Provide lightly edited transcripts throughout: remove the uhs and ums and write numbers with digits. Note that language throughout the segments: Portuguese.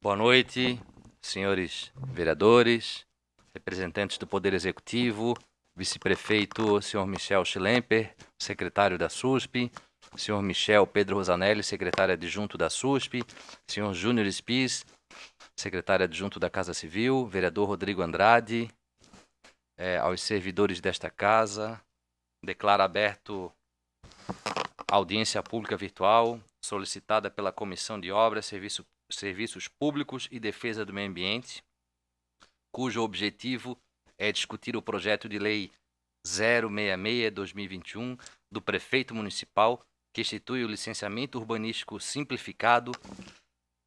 Boa noite, senhores vereadores, representantes do Poder Executivo, vice-prefeito, senhor Michel Schlemper, secretário da SUSP, senhor Michel Pedro Rosanelli, secretário adjunto da SUSP, senhor Júnior Spies, secretário adjunto da Casa Civil, vereador Rodrigo Andrade, aos servidores desta casa, declaro aberto a audiência pública virtual solicitada pela Comissão de Obras, Serviços Públicos e Defesa do Meio Ambiente, cujo objetivo é discutir o projeto de lei 066/2021 do prefeito municipal, que institui o licenciamento urbanístico simplificado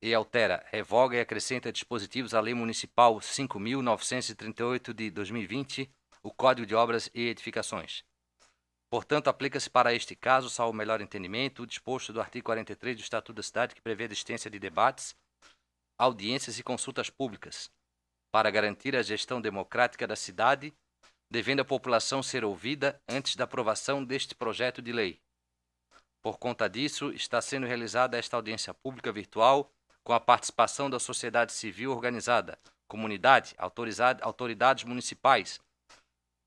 e altera, revoga e acrescenta dispositivos à Lei Municipal 5.938 de 2020, o Código de Obras e Edificações. Portanto, aplica-se para este caso, salvo o melhor entendimento, o disposto do artigo 43 do Estatuto da Cidade, que prevê a existência de debates, audiências e consultas públicas, para garantir a gestão democrática da cidade, devendo a população ser ouvida antes da aprovação deste projeto de lei. Por conta disso, está sendo realizada esta audiência pública virtual com a participação da sociedade civil organizada, comunidade, autoridades municipais,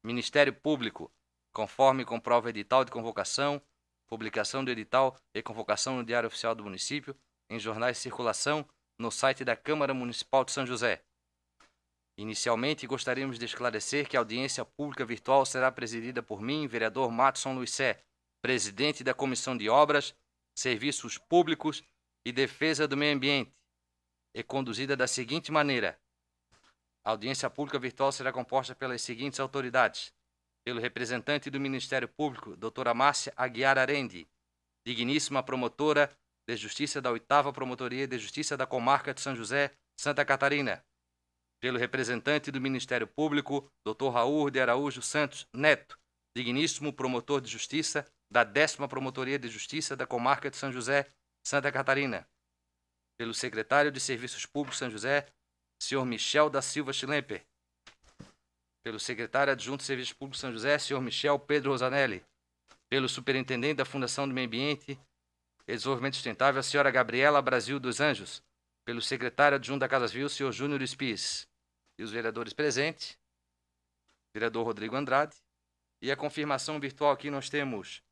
Ministério Público, conforme comprova o edital de convocação, publicação do edital e convocação no Diário Oficial do Município, em jornais de circulação, no site da Câmara Municipal de São José. Inicialmente, gostaríamos de esclarecer que a audiência pública virtual será presidida por mim, vereador Matson Luissé, presidente da Comissão de Obras, Serviços Públicos e Defesa do Meio Ambiente, e conduzida da seguinte maneira. A audiência pública virtual será composta pelas seguintes autoridades: pelo representante do Ministério Público, doutora Márcia Aguiar Arendi, digníssima promotora de Justiça da 8ª Promotoria de Justiça da Comarca de São José, Santa Catarina; pelo representante do Ministério Público, Dr. Raul de Araújo Santos Neto, digníssimo promotor de Justiça da 10ª Promotoria de Justiça da Comarca de São José, Santa Catarina; pelo secretário de Serviços Públicos de São José, senhor Michel da Silva Schlemper; pelo secretário adjunto de Serviços Públicos de São José, senhor Michel Pedro Rosanelli; pelo superintendente da Fundação do Meio Ambiente e Desenvolvimento Sustentável, a senhora Gabriela Brasil dos Anjos; pelo secretário adjunto da Casa Civil, senhor Júnior Spies; e os vereadores presentes, vereador Rodrigo Andrade. E a confirmação virtual aqui nós temos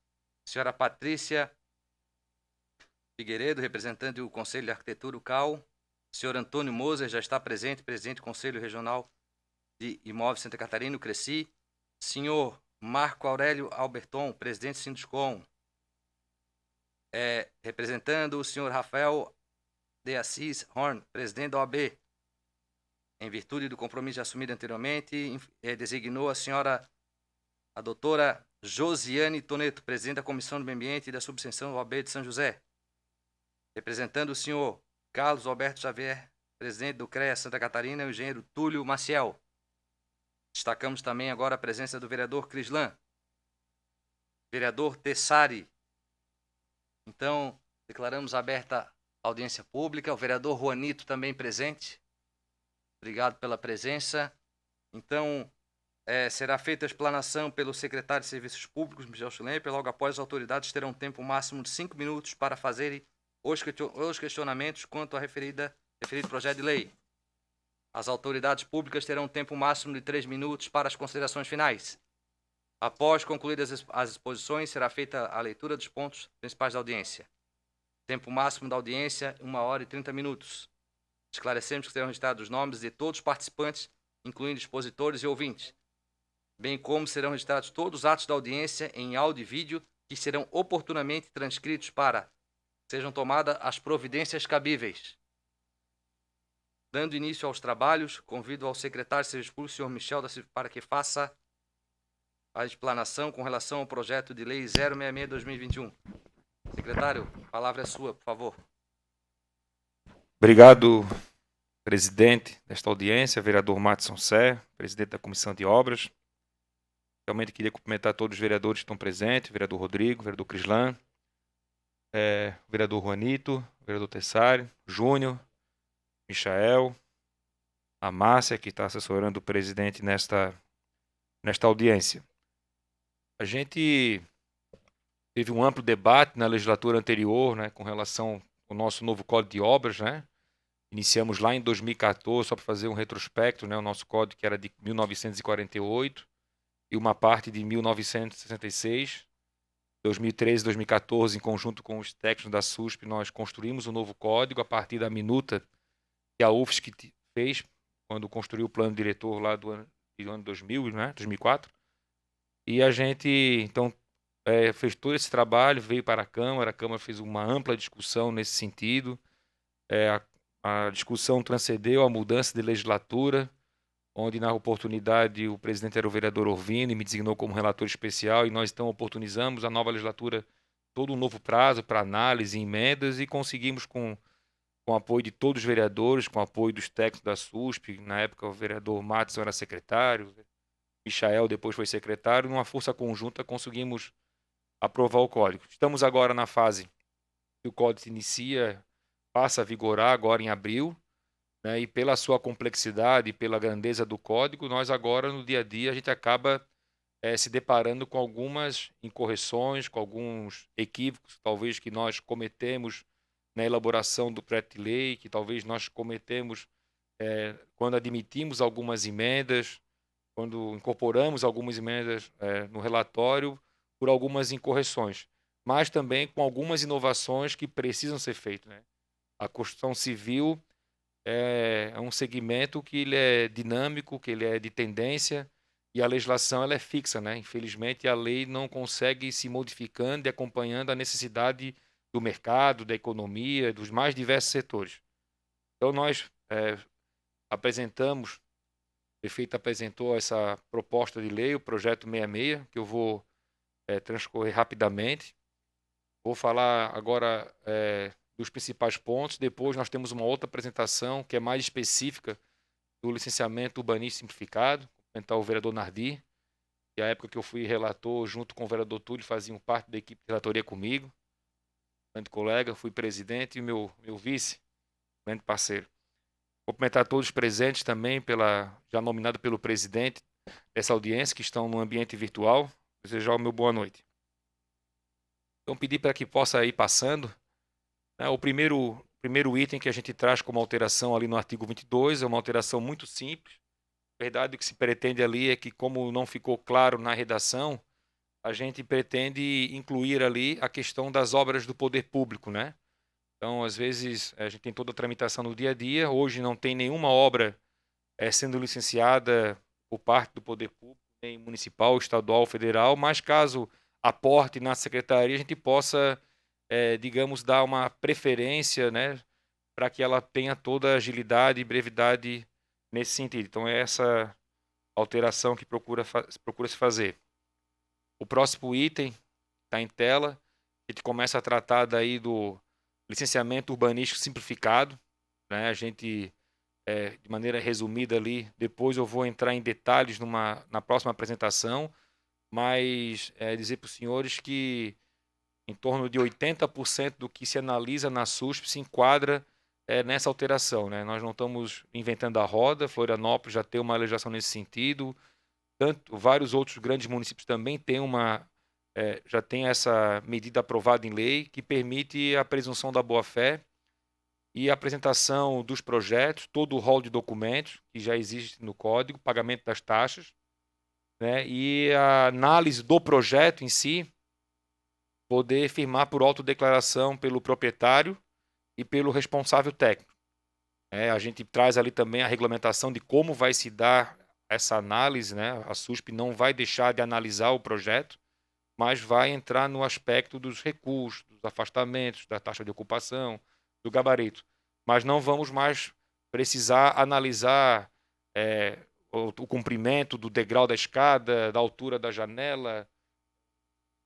a senhora Patrícia Figueiredo, representante do Conselho de Arquitetura, o CAU; senhor Antônio Moser já está presente, presidente do Conselho Regional de Imóveis Santa Catarina, o CRECI; senhor Marco Aurélio Alberton, presidente do Sinduscom, representando o senhor Rafael de Assis Horn, presidente da OAB, em virtude do compromisso assumido anteriormente, designou a doutora Josiane Toneto, presidente da Comissão do Meio Ambiente e da Subseção da OAB de São José, representando o senhor Carlos Alberto Xavier, presidente do CREA Santa Catarina, e o engenheiro Túlio Maciel. Destacamos também agora a presença do vereador Crislan, vereador Tessari. Então, declaramos aberta a audiência pública. O vereador Juanito também presente. Obrigado pela presença. Então, será feita a explanação pelo secretário de Serviços Públicos, Michel Schlemper. Logo após, as autoridades terão um tempo máximo de 5 minutos para fazerem os questionamentos quanto ao referido projeto de lei. As autoridades públicas terão um tempo máximo de 3 minutos para as considerações finais. Após concluídas as exposições, será feita a leitura dos pontos principais da audiência. Tempo máximo da audiência, 1 hora e 30 minutos. Esclarecemos que serão registrados os nomes de todos os participantes, incluindo expositores e ouvintes, bem como serão registrados todos os atos da audiência em áudio e vídeo, que serão oportunamente transcritos para sejam tomadas as providências cabíveis. Dando início aos trabalhos, convido ao secretário de Serviços Públicos, senhor Michel da Silva, para que faça a explanação com relação ao projeto de lei 066/2021. Secretário, a palavra é sua, por favor. Obrigado, presidente desta audiência, vereador Matson Sé, presidente da Comissão de Obras. Realmente queria cumprimentar todos os vereadores que estão presentes, vereador Rodrigo, vereador Crislan, vereador Juanito, vereador Tessari, Júnior, Michael, a Márcia, que está assessorando o presidente nesta audiência. A gente teve um amplo debate na legislatura anterior, né, com relação ao nosso novo Código de Obras, né? Iniciamos lá em 2014, só para fazer um retrospecto, né? O nosso código que era de 1948 e uma parte de 1966. 2013 e 2014, em conjunto com os técnicos da SUSP, nós construímos um novo código a partir da minuta que a UFSC fez quando construiu o plano diretor lá do ano 2000, né? 2004. E a gente, então, fez todo esse trabalho, veio para a Câmara fez uma ampla discussão nesse sentido. A discussão transcendeu a mudança de legislatura, onde na oportunidade o presidente era o vereador Orvino e me designou como relator especial, e nós então oportunizamos a nova legislatura todo um novo prazo para análise e emendas, e conseguimos com o apoio de todos os vereadores, com o apoio dos técnicos da SUSP, na época o vereador Matson era secretário, Michael depois foi secretário, numa força conjunta conseguimos aprovar o código. Estamos agora na fase que o código se inicia, passa a vigorar agora em abril, né, e pela sua complexidade, pela grandeza do código, nós agora no dia a dia a gente acaba se deparando com algumas incorreções, com alguns equívocos, talvez que nós cometemos na elaboração do projeto de lei, que talvez nós cometemos quando admitimos algumas emendas, quando incorporamos algumas emendas no relatório, por algumas incorreções, mas também com algumas inovações que precisam ser feitas, né? A construção civil é um segmento que ele é dinâmico, que ele é de tendência, e a legislação ela é fixa, né? Infelizmente, a lei não consegue ir se modificando e acompanhando a necessidade do mercado, da economia, dos mais diversos setores. Então, nós apresentamos, o prefeito apresentou essa proposta de lei, o projeto 66, que eu vou transcorrer rapidamente. Vou falar agora dos principais pontos. Depois nós temos uma outra apresentação que é mais específica do licenciamento urbanístico simplificado, comentar o vereador Nardi, que a época que eu fui relator, junto com o vereador Túlio, faziam parte da equipe de relatoria comigo, grande colega, fui presidente, e meu vice, grande parceiro. Cumprimentar todos os presentes também, já nominado pelo presidente dessa audiência, que estão no ambiente virtual. Desejar o meu boa noite. Então, pedir para que possa ir passando. O primeiro item que a gente traz como alteração ali no artigo 22 é uma alteração muito simples. Na verdade, o que se pretende ali é que, como não ficou claro na redação, a gente pretende incluir ali a questão das obras do poder público, né? Então, às vezes, a gente tem toda a tramitação no dia a dia. Hoje não tem nenhuma obra sendo licenciada por parte do poder público, nem municipal, estadual, federal, mas caso aporte na secretaria, a gente possa, digamos, dar uma preferência, né, para que ela tenha toda a agilidade e brevidade nesse sentido. Então, é essa alteração que procura-se fazer. O próximo item está em tela. A gente começa a tratar daí do licenciamento urbanístico simplificado, né? A gente, de maneira resumida ali, depois eu vou entrar em detalhes na próxima apresentação, mas dizer para os senhores que em torno de 80% do que se analisa na SUSP se enquadra nessa alteração, né? Nós não estamos inventando a roda, Florianópolis já tem uma legislação nesse sentido, vários outros grandes municípios também têm já tem essa medida aprovada em lei que permite a presunção da boa-fé e a apresentação dos projetos, todo o rol de documentos que já existe no código, pagamento das taxas, né, e a análise do projeto em si, poder firmar por autodeclaração pelo proprietário e pelo responsável técnico. A gente traz ali também a regulamentação de como vai se dar essa análise, né? A SUSP não vai deixar de analisar o projeto, mas vai entrar no aspecto dos recursos, dos afastamentos, da taxa de ocupação, do gabarito. Mas não vamos mais precisar analisar o comprimento do degrau da escada, da altura da janela,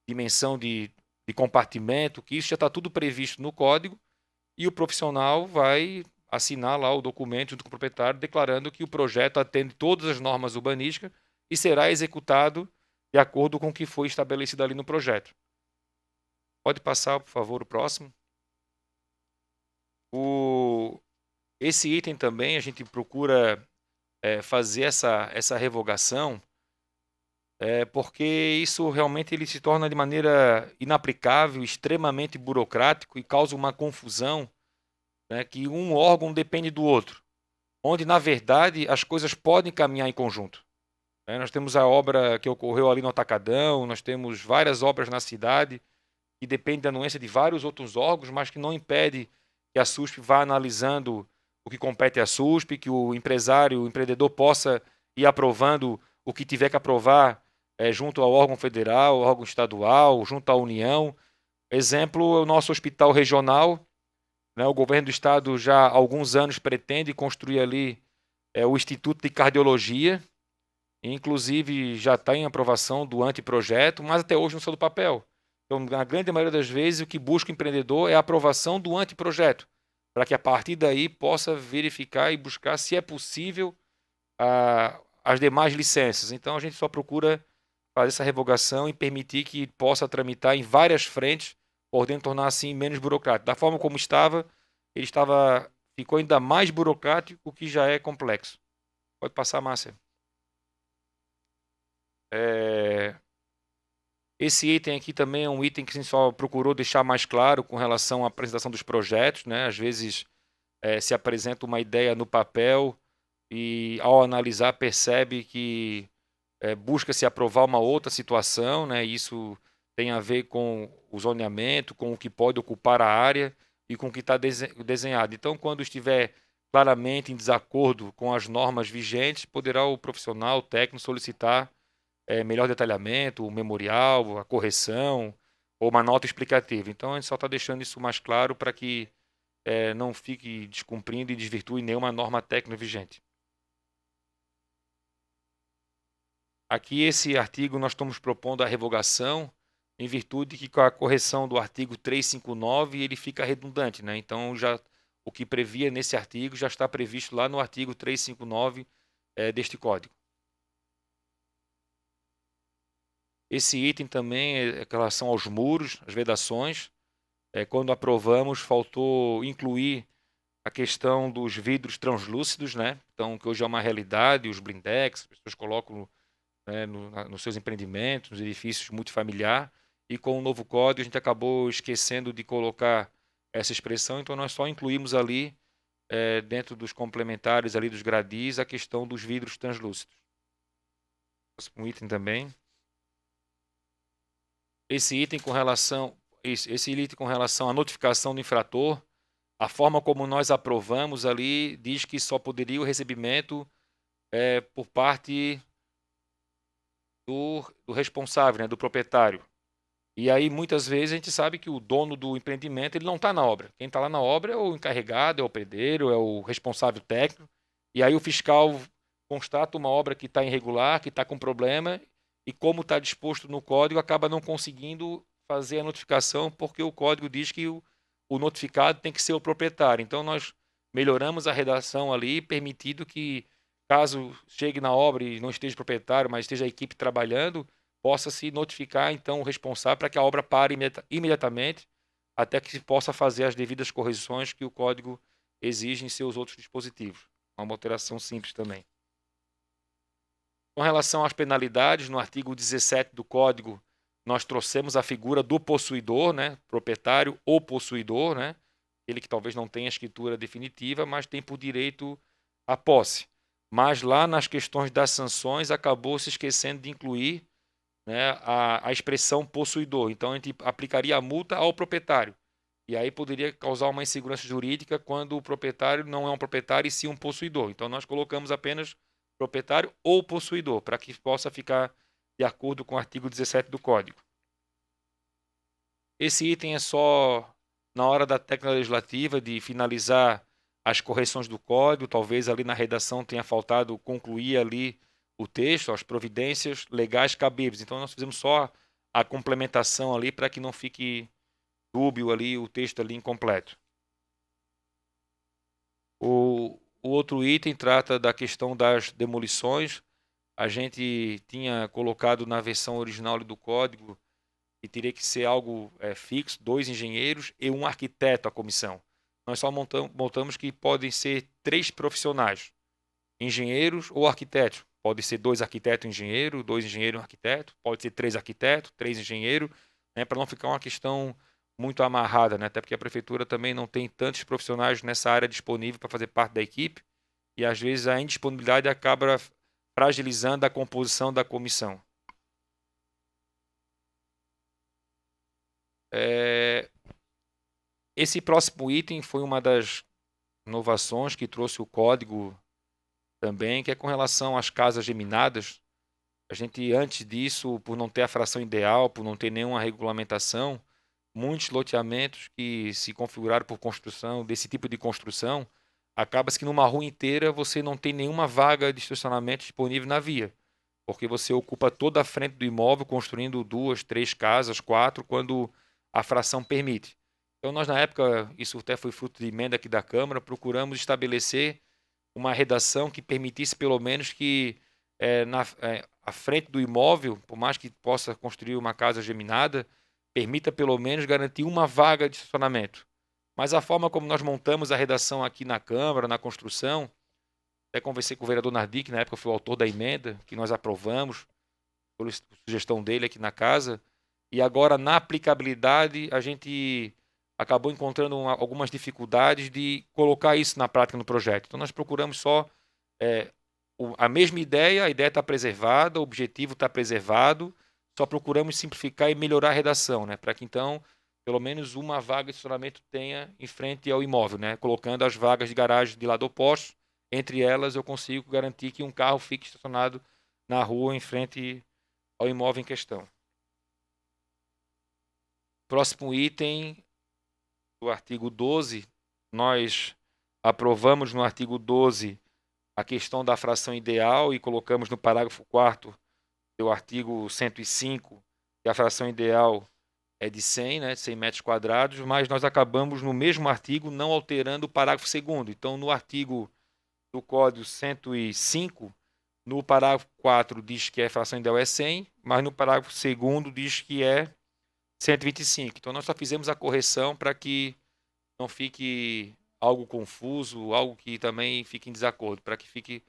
dimensão de compartimento, que isso já está tudo previsto no código, e o profissional vai assinar lá o documento junto com o proprietário, declarando que o projeto atende todas as normas urbanísticas e será executado de acordo com o que foi estabelecido ali no projeto. Pode passar, por favor, o próximo. Esse item também a gente procura fazer essa revogação, porque isso realmente ele se torna de maneira inaplicável, extremamente burocrático e causa uma confusão né, que um órgão depende do outro, onde, na verdade, as coisas podem caminhar em conjunto. Nós temos a obra que ocorreu ali no Atacadão, nós temos várias obras na cidade que dependem da anuência de vários outros órgãos, mas que não impede que a SUSP vá analisando o que compete à SUSP, que o empresário, o empreendedor possa ir aprovando o que tiver que aprovar junto ao órgão federal, ao órgão estadual, junto à União. Exemplo, é o nosso hospital regional, né? O governo do estado já há alguns anos pretende construir ali o Instituto de Cardiologia, inclusive já está em aprovação do anteprojeto, mas até hoje não saiu do papel. Então, na grande maioria das vezes, o que busca o empreendedor é a aprovação do anteprojeto, para que a partir daí possa verificar e buscar se é possível as demais licenças. Então, a gente só procura fazer essa revogação e permitir que possa tramitar em várias frentes, podendo tornar assim menos burocrático. Da forma como estava, ficou ainda mais burocrático, o que já é complexo. Pode passar, Márcia. Esse item aqui também é um item que a gente só procurou deixar mais claro com relação à apresentação dos projetos, né? Às vezes se apresenta uma ideia no papel e, ao analisar, percebe que busca-se aprovar uma outra situação, né? Isso tem a ver com o zoneamento, com o que pode ocupar a área e com o que está desenhado. Então, quando estiver claramente em desacordo com as normas vigentes, poderá o profissional, o técnico, solicitar melhor detalhamento, o memorial, a correção ou uma nota explicativa. Então, a gente só está deixando isso mais claro para que não fique descumprindo e desvirtue nenhuma norma técnica vigente. Aqui, esse artigo, nós estamos propondo a revogação em virtude que com a correção do artigo 359 ele fica redundante, né? Então, já o que previa nesse artigo já está previsto lá no artigo 359 deste Código. Esse item também é com relação aos muros, as vedações. Quando aprovamos, faltou incluir a questão dos vidros translúcidos, né? Então, que hoje é uma realidade, os blindex, as pessoas colocam nos seus empreendimentos, nos edifícios multifamiliar, e com o novo código a gente acabou esquecendo de colocar essa expressão, então nós só incluímos ali, dentro dos complementares ali dos gradis, a questão dos vidros translúcidos. Um item também. Esse item com relação à notificação do infrator, a forma como nós aprovamos ali diz que só poderia o recebimento por parte do responsável, né, do proprietário. E aí, muitas vezes, a gente sabe que o dono do empreendimento ele não está na obra. Quem está lá na obra é o encarregado, é o pedreiro, é o responsável técnico. E aí o fiscal constata uma obra que está irregular, que está com problema, e como está disposto no código, acaba não conseguindo fazer a notificação, porque o código diz que o notificado tem que ser o proprietário. Então, nós melhoramos a redação ali, permitindo que, caso chegue na obra e não esteja o proprietário, mas esteja a equipe trabalhando, possa se notificar, então, o responsável para que a obra pare imediatamente, até que se possa fazer as devidas correções que o código exige em seus outros dispositivos. Uma alteração simples também. Com relação às penalidades, no artigo 17 do Código, nós trouxemos a figura do possuidor, né? Proprietário ou possuidor, né? Ele que talvez não tenha a escritura definitiva, mas tem por direito a posse. Mas lá nas questões das sanções, acabou se esquecendo de incluir, né, a expressão possuidor. Então, a gente aplicaria a multa ao proprietário. E aí poderia causar uma insegurança jurídica quando o proprietário não é um proprietário e sim um possuidor. Então, nós colocamos apenas proprietário ou possuidor, para que possa ficar de acordo com o artigo 17 do Código. Esse item é só na hora da técnica legislativa de finalizar as correções do Código, talvez ali na redação tenha faltado concluir ali o texto, as providências legais cabíveis. Então, nós fizemos só a complementação ali para que não fique dúbio ali, o texto ali incompleto. O outro item trata da questão das demolições. A gente tinha colocado na versão original do código que teria que ser algo fixo, 2 engenheiros e um arquiteto a comissão. Nós só montamos que podem ser 3 profissionais, engenheiros ou arquitetos. Pode ser 2 arquitetos e engenheiro, 2 engenheiros e um arquiteto, pode ser 3 arquitetos, 3 engenheiros, né, para não ficar uma questão muito amarrada, né? Até porque a prefeitura também não tem tantos profissionais nessa área disponível para fazer parte da equipe, e às vezes a indisponibilidade acaba fragilizando a composição da comissão. Esse próximo item foi uma das inovações que trouxe o código também, que é com relação às casas geminadas. A gente, antes disso, por não ter a fração ideal, por não ter nenhuma regulamentação, muitos loteamentos que se configuraram por construção, desse tipo de construção, acaba-se que numa rua inteira você não tem nenhuma vaga de estacionamento disponível na via, porque você ocupa toda a frente do imóvel, construindo 2, 3 casas, 4, quando a fração permite. Então, nós, na época, isso até foi fruto de emenda aqui da Câmara, procuramos estabelecer uma redação que permitisse, pelo menos, que à frente do imóvel, por mais que possa construir uma casa geminada, permita, pelo menos, garantir uma vaga de estacionamento. Mas a forma como nós montamos a redação aqui na Câmara, na construção, até conversei com o vereador Nardi, que na época foi o autor da emenda, que nós aprovamos, por sugestão dele aqui na casa, e agora na aplicabilidade a gente acabou encontrando algumas dificuldades de colocar isso na prática no projeto. Então nós procuramos só a mesma ideia, a ideia está preservada, o objetivo está preservado, só procuramos simplificar e melhorar a redação, né? Para que então pelo menos uma vaga de estacionamento tenha em frente ao imóvel, né? Colocando as vagas de garagem de lado oposto, entre elas eu consigo garantir que um carro fique estacionado na rua em frente ao imóvel em questão. Próximo item, do artigo 12, nós aprovamos no artigo 12 a questão da fração ideal e colocamos no parágrafo 4º do artigo 105 que a fração ideal é de 100, né, 100 metros quadrados, mas nós acabamos no mesmo artigo não alterando o parágrafo 2º. Então, no artigo do Código 105, no parágrafo 4 diz que a fração ideal é 100, mas no parágrafo 2º diz que é 125. Então, nós só fizemos a correção para que não fique algo confuso, algo que também fique em desacordo, para que fique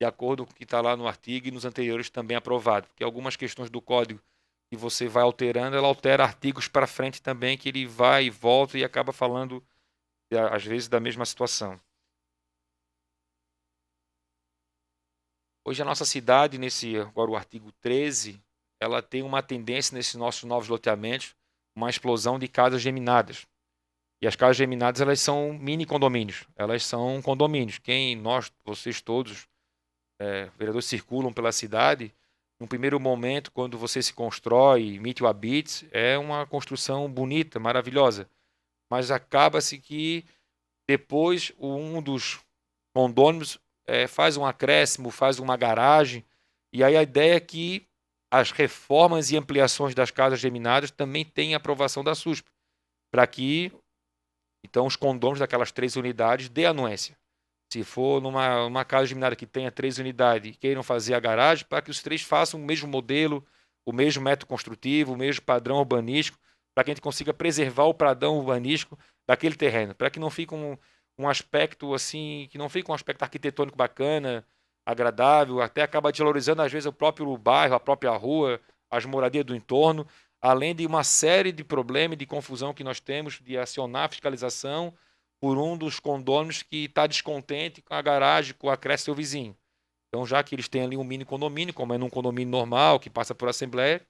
de acordo com o que está lá no artigo e nos anteriores também aprovado. Porque algumas questões do código que você vai alterando, ela altera artigos para frente também, que ele vai e volta e acaba falando, às vezes, da mesma situação. Hoje a nossa cidade, agora o artigo 13, ela tem uma tendência nesses nossos novos loteamentos, uma explosão de casas geminadas. E as casas geminadas, elas são mini condomínios, elas são condomínios. Vocês todos, vereadores, circulam pela cidade, no primeiro momento, quando você se constrói, emite o habite, é uma construção bonita, maravilhosa. Mas acaba-se que depois um dos condôminos faz um acréscimo, faz uma garagem, e aí a ideia é que as reformas e ampliações das casas geminadas também tenham aprovação da SUSP, para que então os condôminos daquelas 3 unidades dê anuência. Se for numa casa geminada que tenha 3 unidades e queiram fazer a garagem, para que os 3 façam o mesmo modelo, o mesmo método construtivo, o mesmo padrão urbanístico, para que a gente consiga preservar o padrão urbanístico daquele terreno, para que não fique um aspecto assim, que não fique um aspecto arquitetônico bacana, agradável, até acaba desvalorizando às vezes o próprio bairro, a própria rua, as moradias do entorno, além de uma série de problemas de confusão que nós temos de acionar a fiscalização por um dos condôminos que está descontente com a garagem, com o acréscimo do seu vizinho. Então, já que eles têm ali um mini condomínio, como é num condomínio normal, que passa por assembleia,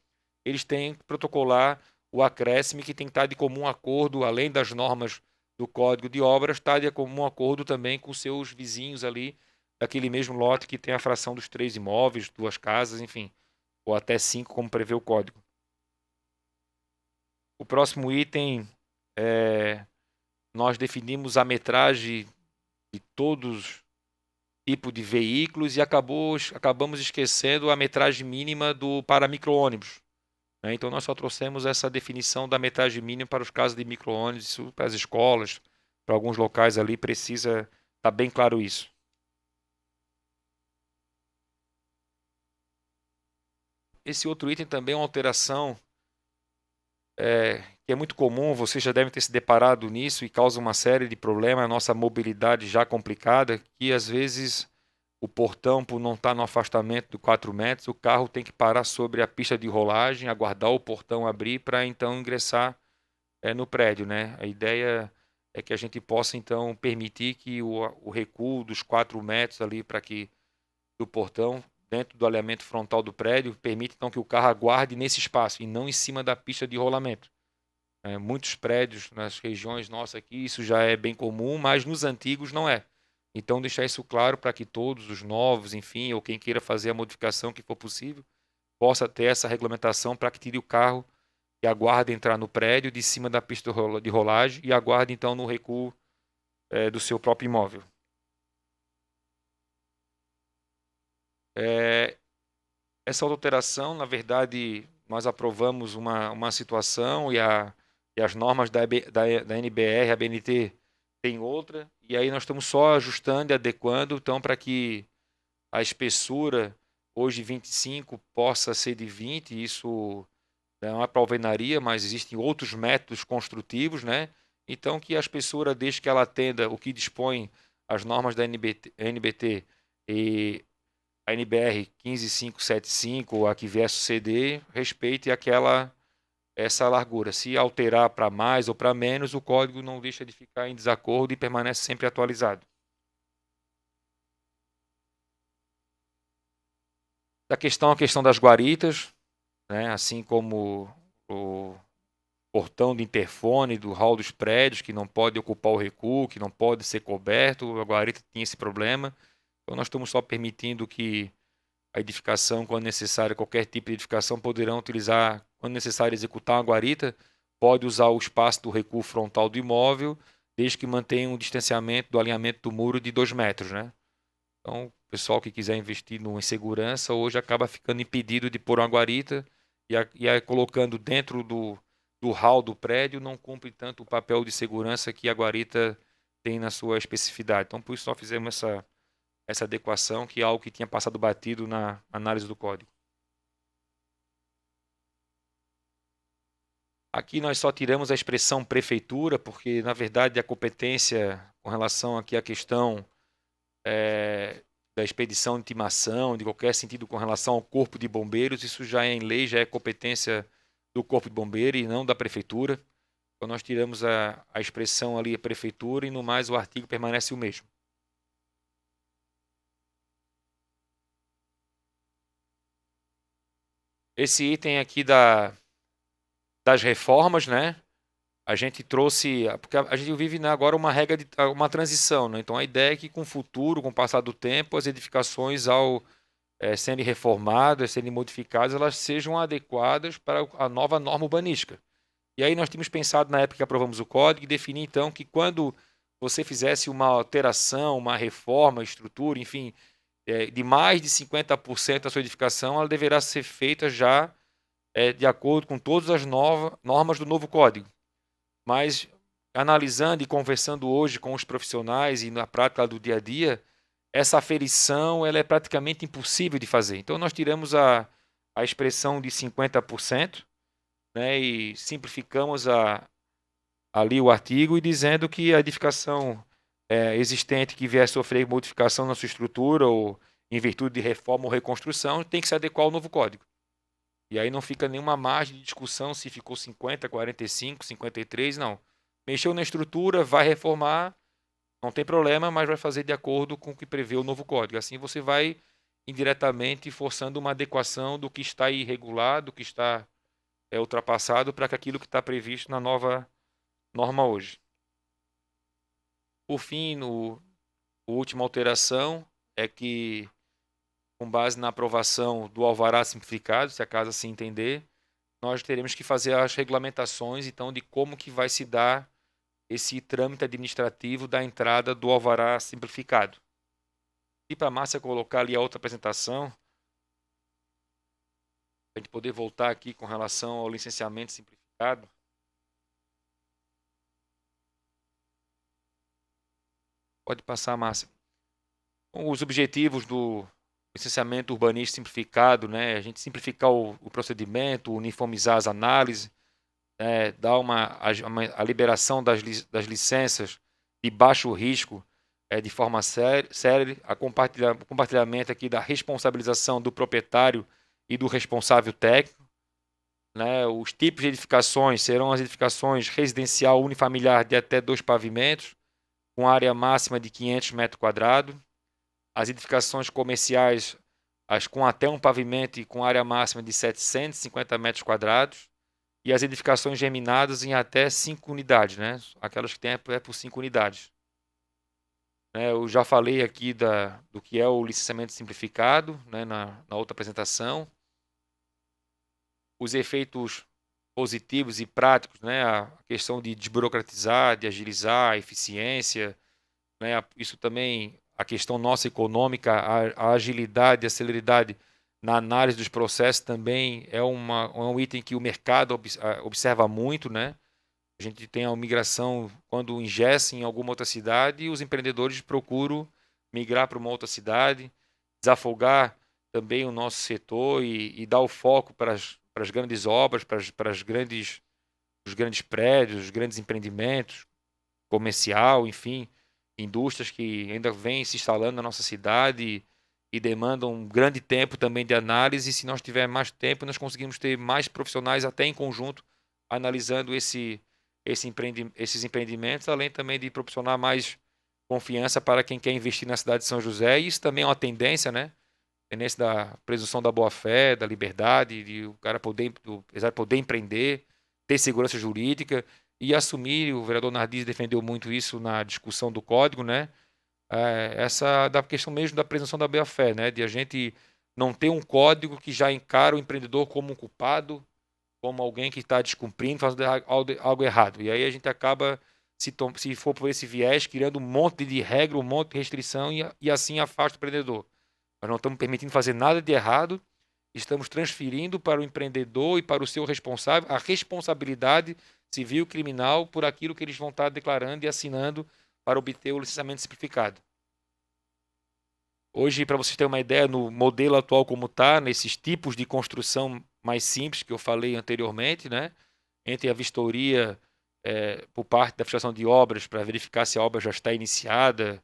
eles têm que protocolar o acréscimo, que tem que estar de comum acordo, além das normas do Código de Obras, está de comum acordo também com seus vizinhos ali, daquele mesmo lote que tem a fração dos 3 imóveis, 2 casas, enfim, ou até 5, como prevê o Código. O próximo item nós definimos a metragem de todos tipos de veículos e acabamos esquecendo a metragem mínima para micro-ônibus. Né? Então, nós só trouxemos essa definição da metragem mínima para os casos de micro-ônibus, para as escolas, para alguns locais ali, precisa estar bem claro isso. Esse outro item também é uma alteração que é muito comum, vocês já devem ter se deparado nisso e causa uma série de problemas, a nossa mobilidade já complicada, que às vezes o portão, por não estar no afastamento de 4 metros, o carro tem que parar sobre a pista de rolagem, aguardar o portão abrir para então ingressar no prédio, né? A ideia é que a gente possa, então, permitir que o recuo dos 4 metros ali para que do portão, dentro do alinhamento frontal do prédio, permite, então, que o carro aguarde nesse espaço e não em cima da pista de rolamento. Muitos prédios nas regiões nossas aqui, isso já é bem comum, mas nos antigos não é. Então, deixar isso claro para que todos os novos, enfim, ou quem queira fazer a modificação que for possível, possa ter essa regulamentação para que tire o carro e aguarde entrar no prédio de cima da pista de rolagem e aguarde então no recuo do seu próprio imóvel. Essa alteração, na verdade, nós aprovamos uma situação e as normas da NBR, a BNT, tem outra, e aí nós estamos só ajustando e adequando, então, para que a espessura, hoje 25, possa ser de 20, isso não é para alvenaria, mas existem outros métodos construtivos, né? Então, que a espessura, desde que ela atenda o que dispõe as normas da NBT e a NBR 15575, a que vier a suceder, respeite essa largura. Se alterar para mais ou para menos, o código não deixa de ficar em desacordo e permanece sempre atualizado. A questão das guaritas, né? Assim como o portão de interfone do hall dos prédios, que não pode ocupar o recuo, que não pode ser coberto, a guarita tinha esse problema. Então, nós estamos só permitindo que a edificação, quando necessário, qualquer tipo de edificação, poderão utilizar, quando necessário, executar uma guarita, pode usar o espaço do recuo frontal do imóvel, desde que mantenha um distanciamento do alinhamento do muro de 2 metros, né? Então, o pessoal que quiser investir em segurança, hoje acaba ficando impedido de pôr uma guarita e colocando dentro do hall do prédio, não cumpre tanto o papel de segurança que a guarita tem na sua especificidade. Então, por isso, nós fizemos essa adequação, que é algo que tinha passado batido na análise do código. Aqui nós só tiramos a expressão prefeitura, porque, na verdade, a competência com relação aqui à questão da expedição de intimação, de qualquer sentido com relação ao Corpo de Bombeiros, isso já é em lei, já é competência do Corpo de Bombeiros e não da prefeitura. Então nós tiramos a expressão ali, a prefeitura, e no mais o artigo permanece o mesmo. Esse item aqui das reformas, né? A gente trouxe, porque a gente vive, né, agora uma regra de uma transição, né? Então a ideia é que com o futuro, com o passar do tempo, as edificações ao serem reformadas, serem modificadas, elas sejam adequadas para a nova norma urbanística. E aí nós tínhamos pensado na época que aprovamos o código e definir então que quando você fizesse uma alteração, uma reforma, estrutura, enfim, de mais de 50% da sua edificação, ela deverá ser feita já de acordo com todas as normas do novo código. Mas analisando e conversando hoje com os profissionais e na prática do dia a dia, essa aferição ela é praticamente impossível de fazer. Então nós tiramos a expressão de 50%, né, e simplificamos ali o artigo e dizendo que a edificação existente que vier a sofrer modificação na sua estrutura ou em virtude de reforma ou reconstrução tem que se adequar ao novo código. E aí não fica nenhuma margem de discussão se ficou 50, 45, 53, não. Mexeu na estrutura, vai reformar, não tem problema, mas vai fazer de acordo com o que prevê o novo código. Assim você vai indiretamente forçando uma adequação do que está irregular, do que está ultrapassado para aquilo que está previsto na nova norma hoje. Por fim, a última alteração é que, com base na aprovação do alvará simplificado, se a casa assim entender, nós teremos que fazer as regulamentações, então, de como que vai se dar esse trâmite administrativo da entrada do alvará simplificado. E para a Márcia colocar ali a outra apresentação, para a gente poder voltar aqui com relação ao licenciamento simplificado. Pode passar, Márcia. Os objetivos do licenciamento urbanístico simplificado, né? A gente simplificar o procedimento, uniformizar as análises, dar a liberação das licenças de baixo risco de forma célere, o compartilhamento aqui da responsabilização do proprietário e do responsável técnico, né? Os tipos de edificações serão as edificações residencial unifamiliar de até 2 pavimentos, com área máxima de 500 metros quadrados. As edificações comerciais, as com até um pavimento e com área máxima de 750 metros quadrados. E as edificações geminadas em até 5 unidades, né? Aquelas que tem por 5 unidades. Eu já falei aqui do que é o licenciamento simplificado, né, na outra apresentação. Os efeitos positivos e práticos, né, a questão de desburocratizar, de agilizar a eficiência, né, isso também, a questão nossa econômica, a agilidade, a celeridade na análise dos processos também é um item que o mercado observa muito, né? A gente tem a migração quando ingessa em alguma outra cidade e os empreendedores procuram migrar para uma outra cidade, desafogar também o nosso setor e dar o foco para as grandes obras, para os grandes prédios, os grandes empreendimentos, comercial, enfim, indústrias que ainda vêm se instalando na nossa cidade e demandam um grande tempo também de análise. E se nós tivermos mais tempo, nós conseguimos ter mais profissionais até em conjunto analisando esses empreendimentos, além também de proporcionar mais confiança para quem quer investir na cidade de São José. E isso também é uma tendência, né? Tendência da presunção da boa-fé, da liberdade, de o cara poder, o empresário poder empreender, ter segurança jurídica e assumir. O vereador Nardiz defendeu muito isso na discussão do código, né? Essa da questão mesmo da presunção da boa-fé, né? De a gente não ter um código que já encara o empreendedor como um culpado, como alguém que está descumprindo, fazendo algo errado. E aí a gente acaba, se for por esse viés, criando um monte de regra, um monte de restrição e assim afasta o empreendedor. Nós não estamos permitindo fazer nada de errado, estamos transferindo para o empreendedor e para o seu responsável a responsabilidade civil e criminal por aquilo que eles vão estar declarando e assinando para obter o licenciamento simplificado. Hoje, para vocês terem uma ideia, no modelo atual como está, nesses tipos de construção mais simples que eu falei anteriormente, né? Entre a vistoria por parte da fiscalização de obras para verificar se a obra já está iniciada,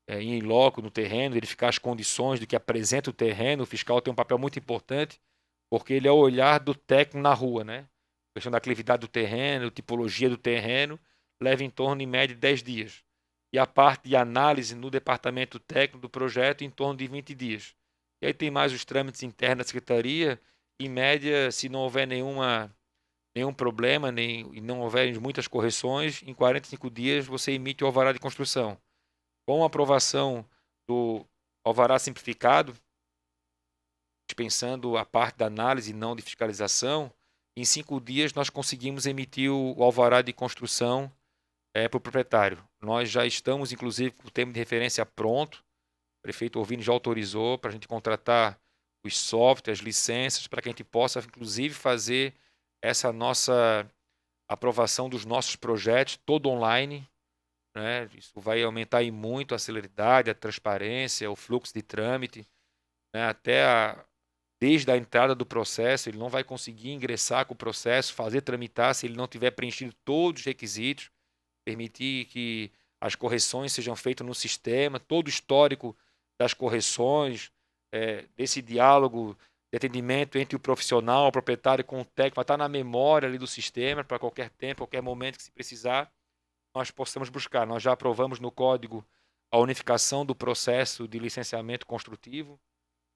em loco no terreno, verificar as condições do que apresenta o terreno. O fiscal tem um papel muito importante, porque ele é o olhar do técnico na rua, né? A questão da aclividade do terreno, tipologia do terreno, leva em torno, em média, de 10 dias. E a parte de análise no departamento técnico do projeto, em torno de 20 dias. E aí tem mais os trâmites internos da secretaria. Em média, se não houver nenhum problema e não houver muitas correções, em 45 dias você emite o alvará de construção. Com a aprovação do alvará simplificado, dispensando a parte da análise e não de fiscalização, em 5 dias nós conseguimos emitir o alvará de construção para o proprietário. Nós já estamos, inclusive, com o termo de referência pronto. O prefeito Orvini já autorizou para a gente contratar os softwares, as licenças, para que a gente possa, inclusive, fazer essa nossa aprovação dos nossos projetos todo online, né? Isso vai aumentar aí muito a celeridade, a transparência, o fluxo de trâmite, né? Desde a entrada do processo, ele não vai conseguir ingressar com o processo, fazer tramitar se ele não tiver preenchido todos os requisitos, permitir que as correções sejam feitas no sistema, todo o histórico das correções, desse diálogo de atendimento entre o profissional, o proprietário com o técnico, vai estar na memória ali do sistema para qualquer tempo, qualquer momento que se precisar, nós possamos buscar. Nós já aprovamos no código a unificação do processo de licenciamento construtivo,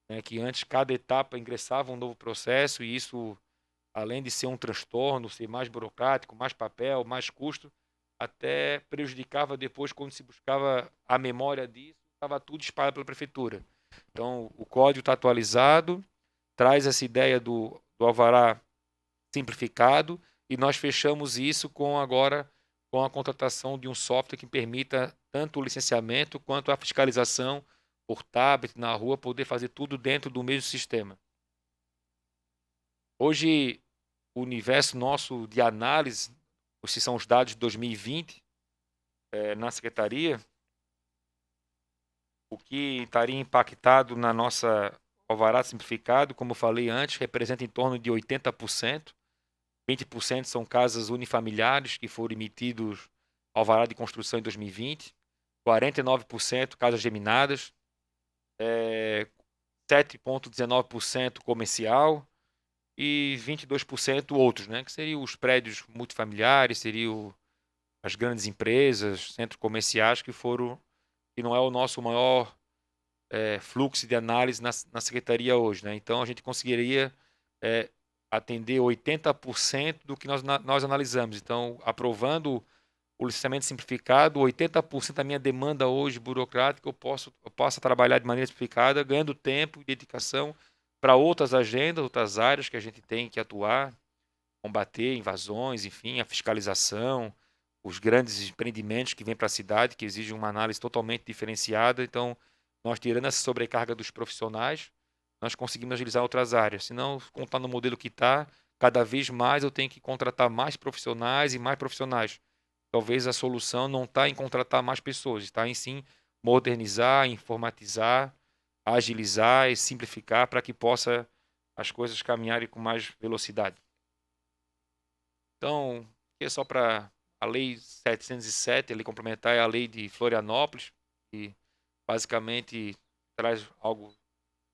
né, que antes cada etapa ingressava um novo processo e isso, além de ser um transtorno, ser mais burocrático, mais papel, mais custo, até prejudicava depois quando se buscava a memória disso, estava tudo espalhado pela prefeitura. Então, o código está atualizado, traz essa ideia do alvará simplificado e nós fechamos isso com a contratação de um software que permita tanto o licenciamento quanto a fiscalização por tablet na rua, poder fazer tudo dentro do mesmo sistema. Hoje, o universo nosso de análise, se são os dados de 2020, na secretaria, o que estaria impactado na nossa alvará simplificado, como eu falei antes, representa em torno de 80%. 20% são casas unifamiliares que foram emitidos alvará de construção em 2020, 49% casas geminadas, 7,19% comercial e 22% outros, né? Que seriam os prédios multifamiliares, seriam as grandes empresas, centros comerciais que não é o nosso maior fluxo de análise na secretaria hoje, né? Então a gente conseguiria é, atender 80% do que nós analisamos. Então, aprovando o licenciamento simplificado, 80% da minha demanda hoje burocrática eu posso trabalhar de maneira simplificada, ganhando tempo e dedicação para outras agendas, outras áreas que a gente tem que atuar, combater invasões, enfim, a fiscalização, os grandes empreendimentos que vêm para a cidade, que exigem uma análise totalmente diferenciada. Então, nós tirando essa sobrecarga dos profissionais, nós conseguimos agilizar outras áreas. Se não, contar no modelo que está, cada vez mais eu tenho que contratar mais profissionais e mais profissionais. Talvez a solução não está em contratar mais pessoas, está em sim modernizar, informatizar, agilizar e simplificar para que possa as coisas caminharem com mais velocidade. Então, é só para a Lei 707, a lei complementar é a lei de Florianópolis, que basicamente traz algo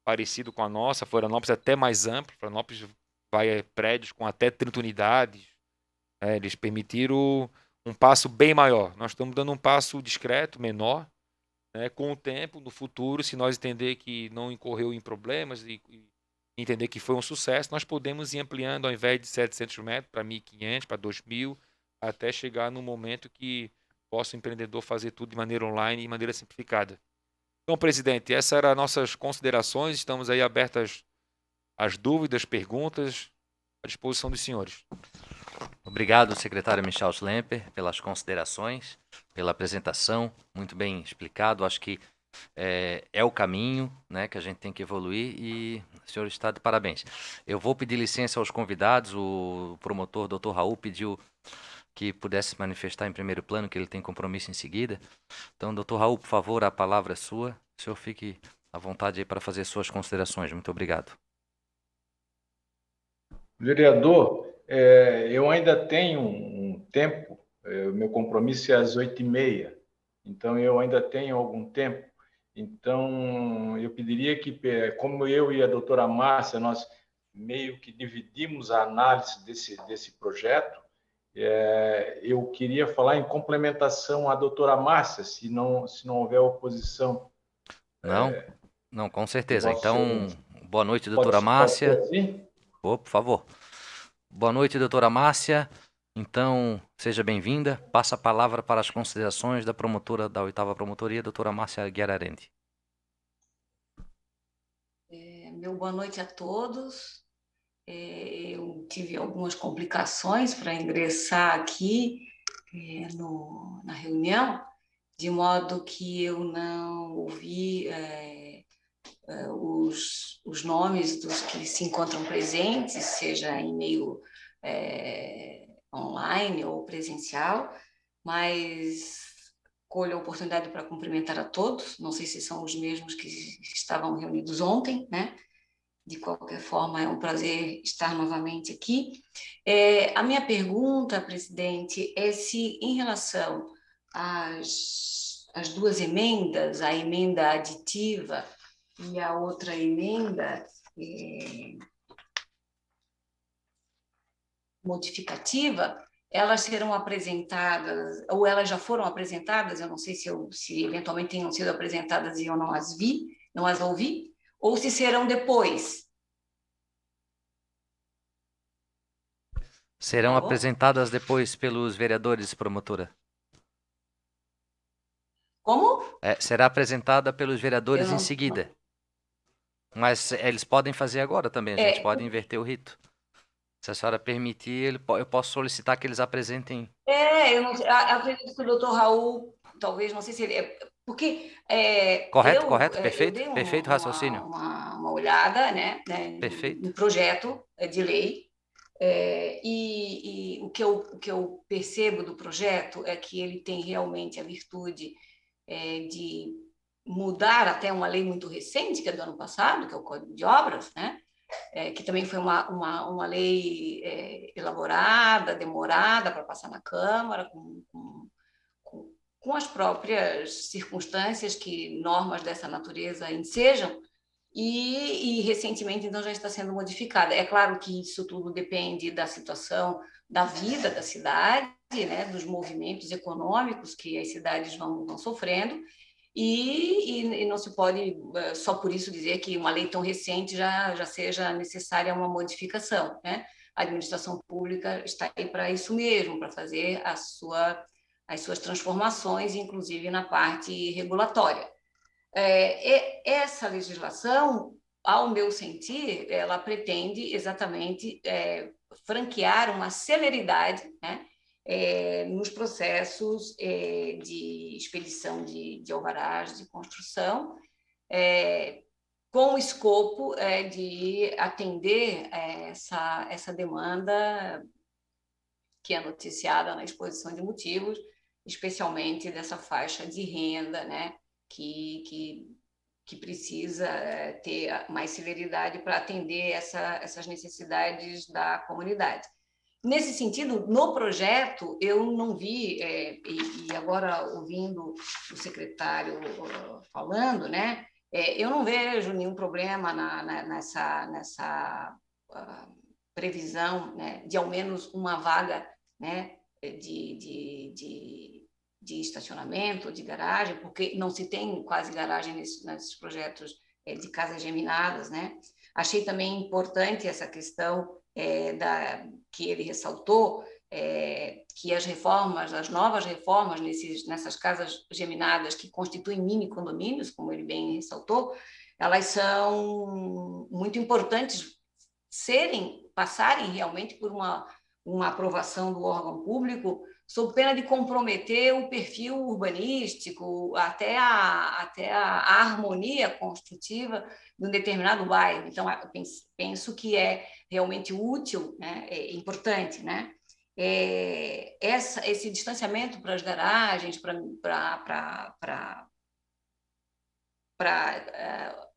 parecido com a nossa. Florianópolis é até mais amplo, Florianópolis vai a prédios com até 30 unidades. Eles permitiram um passo bem maior. Nós estamos dando um passo discreto, menor, né? Com o tempo, no futuro, se nós entender que não incorreu em problemas e entender que foi um sucesso, nós podemos ir ampliando ao invés de 700 metros para 1.500, para 2.000, até chegar no momento que possa o empreendedor fazer tudo de maneira online e de maneira simplificada. Então, presidente, essas eram as nossas considerações. Estamos aí abertas às dúvidas, perguntas, à disposição dos senhores. Obrigado, secretário Michel Schlemper, pelas considerações, pela apresentação, muito bem explicado. Acho que é o caminho, né, que a gente tem que evoluir e o senhor está de parabéns. Eu vou pedir licença aos convidados. O promotor, Dr. Raul, pediu que pudesse manifestar em primeiro plano, que ele tem compromisso em seguida. Então, Dr. Raul, por favor, a palavra é sua. O senhor fique à vontade aí para fazer suas considerações. Muito obrigado. Vereador, eu ainda tenho um tempo, o meu compromisso é às 8h30, então eu ainda tenho algum tempo. Então, eu pediria que, como eu e a doutora Márcia, nós meio que dividimos a análise desse projeto, eu queria falar em complementação à doutora Márcia, se não houver oposição. Não? Não, com certeza. Vossa Então, Excelência. boa noite, doutora Pode ser Márcia. assim? Por favor. Boa noite, doutora Márcia. Então, seja bem-vinda. Passa a palavra para as considerações da promotora da 8ª Promotoria, doutora Márcia Guerarende. Meu boa noite a todos. Eu tive algumas complicações para ingressar aqui na reunião, de modo que eu não ouvi os nomes dos que se encontram presentes, seja em meio online ou presencial, mas colho a oportunidade para cumprimentar a todos. Não sei se são os mesmos que estavam reunidos ontem, né? De qualquer forma, é um prazer estar novamente aqui. A minha pergunta, presidente, é se em relação às duas emendas, a emenda aditiva e a outra emenda modificativa, elas serão apresentadas, ou elas já foram apresentadas, eu não sei se eventualmente tenham sido apresentadas e eu não as vi, não as ouvi, ou se serão depois. Serão apresentadas depois pelos vereadores, promotora. Como? Será apresentada pelos vereadores em seguida. Mas eles podem fazer agora também, a gente pode inverter o rito. Se a senhora permitir, eu posso solicitar que eles apresentem. Eu acredito que o doutor Raul, talvez, não sei se ele... Porque correto, perfeito, eu dei perfeito raciocínio. uma olhada, né, perfeito. no projeto de lei, e o que eu percebo do projeto é que ele tem realmente a virtude de mudar até uma lei muito recente, que é do ano passado, que é o Código de Obras, né? Que também foi uma lei elaborada, demorada para passar na Câmara, com as próprias circunstâncias que normas dessa natureza ensejam, e recentemente, então, já está sendo modificada. É claro que isso tudo depende da situação da vida da cidade, né, dos movimentos econômicos que as cidades vão sofrendo, e não se pode só por isso dizer que uma lei tão recente já seja necessária uma modificação, né? A administração pública está aí para isso mesmo, para fazer as suas transformações, inclusive na parte regulatória. Essa legislação, ao meu sentir, ela pretende exatamente franquear uma celeridade, né, nos processos de expedição de alvarás de construção, com o escopo de atender essa demanda que é noticiada na exposição de motivos, especialmente dessa faixa de renda, né, que precisa ter mais celeridade para atender essas necessidades da comunidade. Nesse sentido, no projeto, eu não vi, e agora ouvindo o secretário falando, né, eu não vejo nenhum problema nessa previsão, né, de ao menos uma vaga, né, de estacionamento, de garagem, porque não se tem quase garagem nesses projetos de casas geminadas, né? Achei também importante essa questão que ele ressaltou, que as novas reformas nessas casas geminadas que constituem mini condomínios, como ele bem ressaltou, elas são muito importantes passarem realmente por uma aprovação do órgão público, sob pena de comprometer o perfil urbanístico, até a harmonia construtiva de um determinado bairro. Então, eu penso que é realmente útil, né? É importante, né? Esse distanciamento para as garagens, para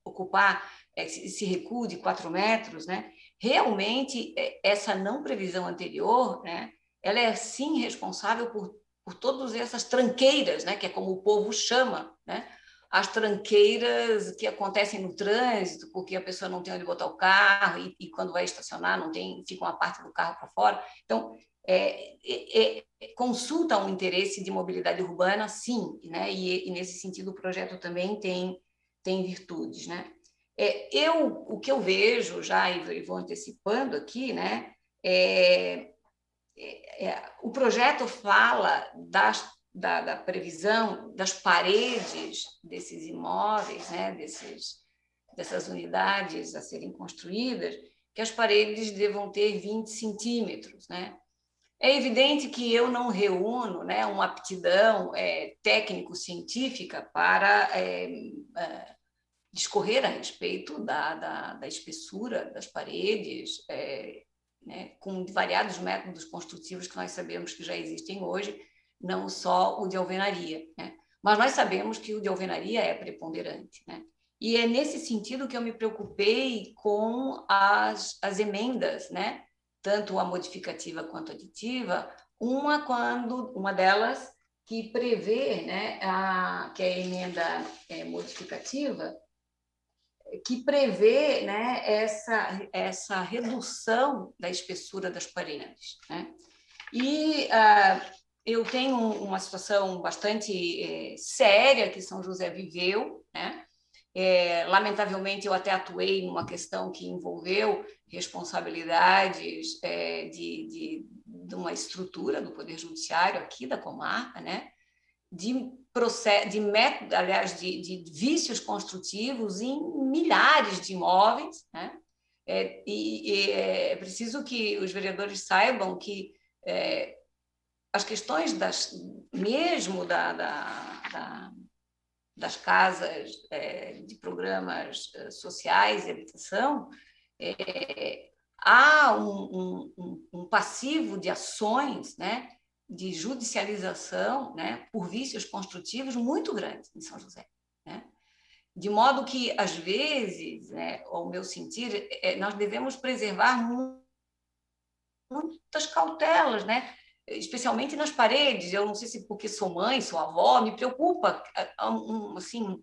ocupar esse recuo de 4 metros, né? Realmente, essa não previsão anterior, né, ela é, sim, responsável por todas essas tranqueiras, né, que é como o povo chama, né, as tranqueiras que acontecem no trânsito, porque a pessoa não tem onde botar o carro e quando vai estacionar não tem, fica uma parte do carro para fora. Então, consulta um interesse de mobilidade urbana, sim, né, e nesse sentido o projeto também tem virtudes, né? O que eu vejo já, e vou antecipando aqui, né, o projeto fala da previsão das paredes desses imóveis, né, dessas unidades a serem construídas, que as paredes devam ter 20 centímetros, né? É evidente que eu não reúno, né, uma aptidão técnico-científica para discorrer a respeito da espessura das paredes, né, com variados métodos construtivos que nós sabemos que já existem hoje, não só o de alvenaria, né? Mas nós sabemos que o de alvenaria é preponderante, né? E é nesse sentido que eu me preocupei com as emendas, né? Tanto a modificativa quanto a aditiva, uma delas que prevê, né, que é a emenda modificativa, que prevê, né, essa redução da espessura das paredes, né? E eu tenho uma situação bastante séria que São José viveu, né? Lamentavelmente, eu até atuei numa questão que envolveu responsabilidades de uma estrutura do Poder Judiciário aqui da comarca, né? Aliás, de vícios construtivos em milhares de imóveis, né? É preciso que os vereadores saibam que as questões mesmo das casas de programas sociais e habitação, há um passivo de ações, né, de judicialização, né, por vícios construtivos muito grande em São José, né? De modo que, às vezes, né, ao meu sentir, nós devemos preservar muitas cautelas, né? Especialmente nas paredes. Eu não sei se porque sou mãe, sou avó, me preocupa assim,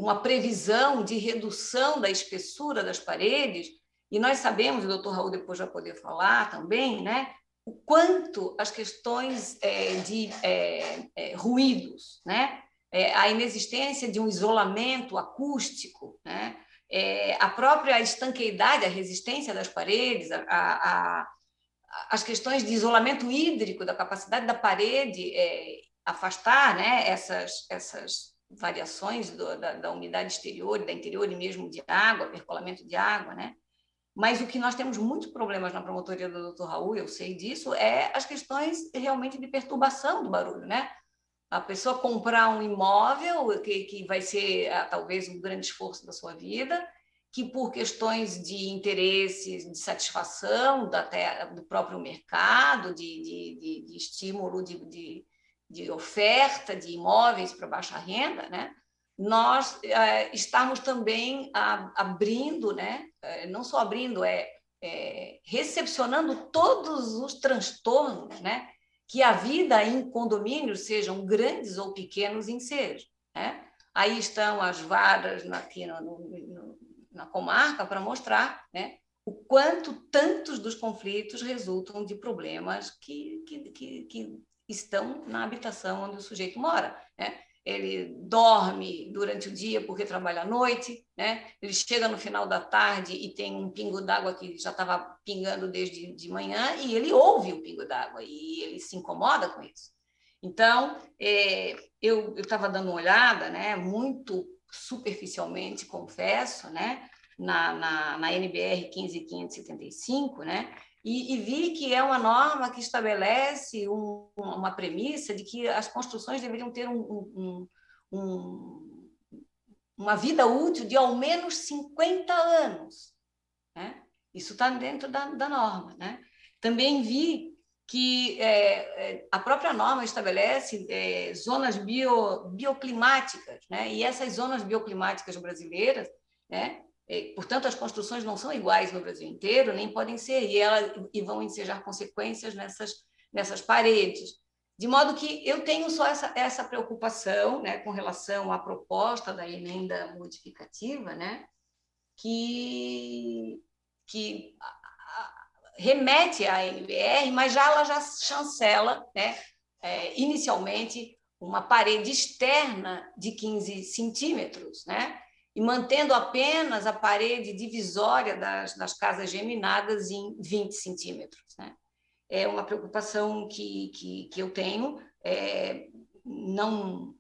uma previsão de redução da espessura das paredes, e nós sabemos, o doutor Raul depois vai poder falar também, né, o quanto as questões de ruídos, né, a inexistência de um isolamento acústico, né, a própria estanqueidade, a resistência das paredes, as questões de isolamento hídrico, da capacidade da parede afastar, né, essas variações da umidade exterior, da interior e mesmo de água, percolamento de água, né? Mas o que nós temos muitos problemas na promotoria do Dr. Raul, eu sei disso, é as questões realmente de perturbação do barulho, né? A pessoa comprar um imóvel que vai ser talvez um grande esforço da sua vida, que por questões de interesse, de satisfação até do próprio mercado, de estímulo de oferta de imóveis para baixa renda, né? Nós estamos também abrindo, né? Não só abrindo, recepcionando todos os transtornos, né? Que a vida em condomínios, sejam grandes ou pequenos, enseja, né? Aí estão as varas aqui na comarca para mostrar, né, o quanto tantos dos conflitos resultam de problemas que estão na habitação onde o sujeito mora, né? Ele dorme durante o dia porque trabalha à noite, né? Ele chega no final da tarde e tem um pingo d'água que já estava pingando desde de manhã e ele ouve o pingo d'água e ele se incomoda com isso. Então, eu estava dando uma olhada, né, muito superficialmente, confesso, né, na NBR 15.575, né, e vi que é uma norma que estabelece uma premissa de que as construções deveriam ter uma vida útil de ao menos 50 anos. Né? Isso está dentro da norma. Né? Também vi que a própria norma estabelece zonas bioclimáticas, né? E essas zonas bioclimáticas brasileiras, né? Portanto, as construções não são iguais no Brasil inteiro, nem podem ser, e vão ensejar consequências nessas paredes. De modo que eu tenho só essa preocupação, né, com relação à proposta da emenda modificativa, né, que remete à NBR, mas ela já chancela, né, inicialmente, uma parede externa de 15 centímetros, né, e mantendo apenas a parede divisória das casas geminadas em 20 centímetros. Né. É uma preocupação que eu tenho, não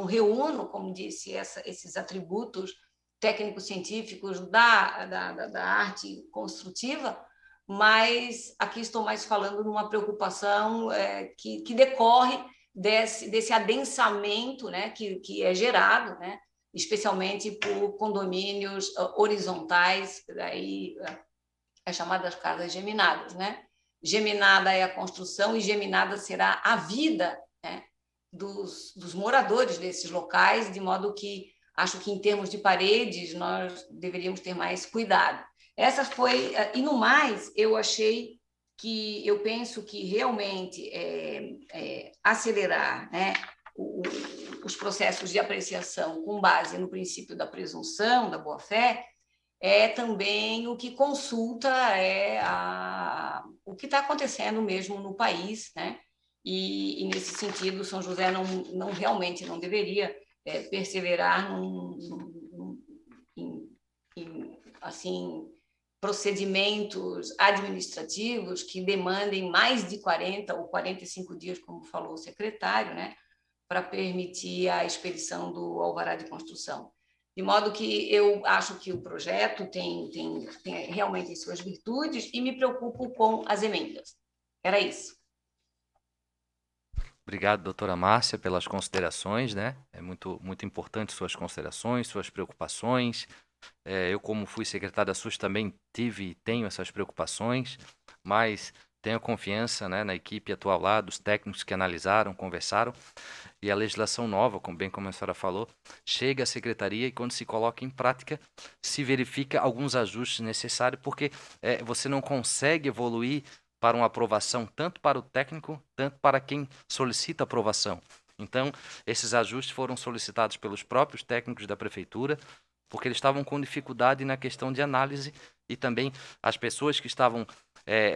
reúno, como disse, esses atributos técnico-científicos da arte construtiva, mas aqui estou mais falando de uma preocupação que decorre desse adensamento, né, que é gerado, né, especialmente por condomínios horizontais, daí as chamadas casas geminadas. Né? Geminada é a construção e geminada será a vida, né, dos moradores desses locais, de modo que acho que, em termos de paredes, nós deveríamos ter mais cuidado. Essa foi... E, no mais, eu penso que realmente acelerar, né, os processos de apreciação com base no princípio da presunção, da boa-fé, é também o que consulta o que está acontecendo mesmo no país, né? E nesse sentido, São José realmente não deveria perseverar em assim, procedimentos administrativos que demandem mais de 40 ou 45 dias, como falou o secretário, né, para permitir a expedição do alvará de construção. De modo que eu acho que o projeto tem realmente as suas virtudes e me preocupo com as emendas. Era isso. Obrigado, doutora Márcia, pelas considerações, né? É muito, muito importante suas considerações, suas preocupações. Eu, como fui secretário da SUS, também tive e tenho essas preocupações, mas tenho confiança, né, na equipe atual lá, dos técnicos que analisaram, conversaram, e a legislação nova, como a senhora falou, chega à secretaria e, quando se coloca em prática, se verifica alguns ajustes necessários, porque você não consegue evoluir para uma aprovação tanto para o técnico, tanto para quem solicita aprovação. Então, esses ajustes foram solicitados pelos próprios técnicos da prefeitura, porque eles estavam com dificuldade na questão de análise e também as pessoas que estavam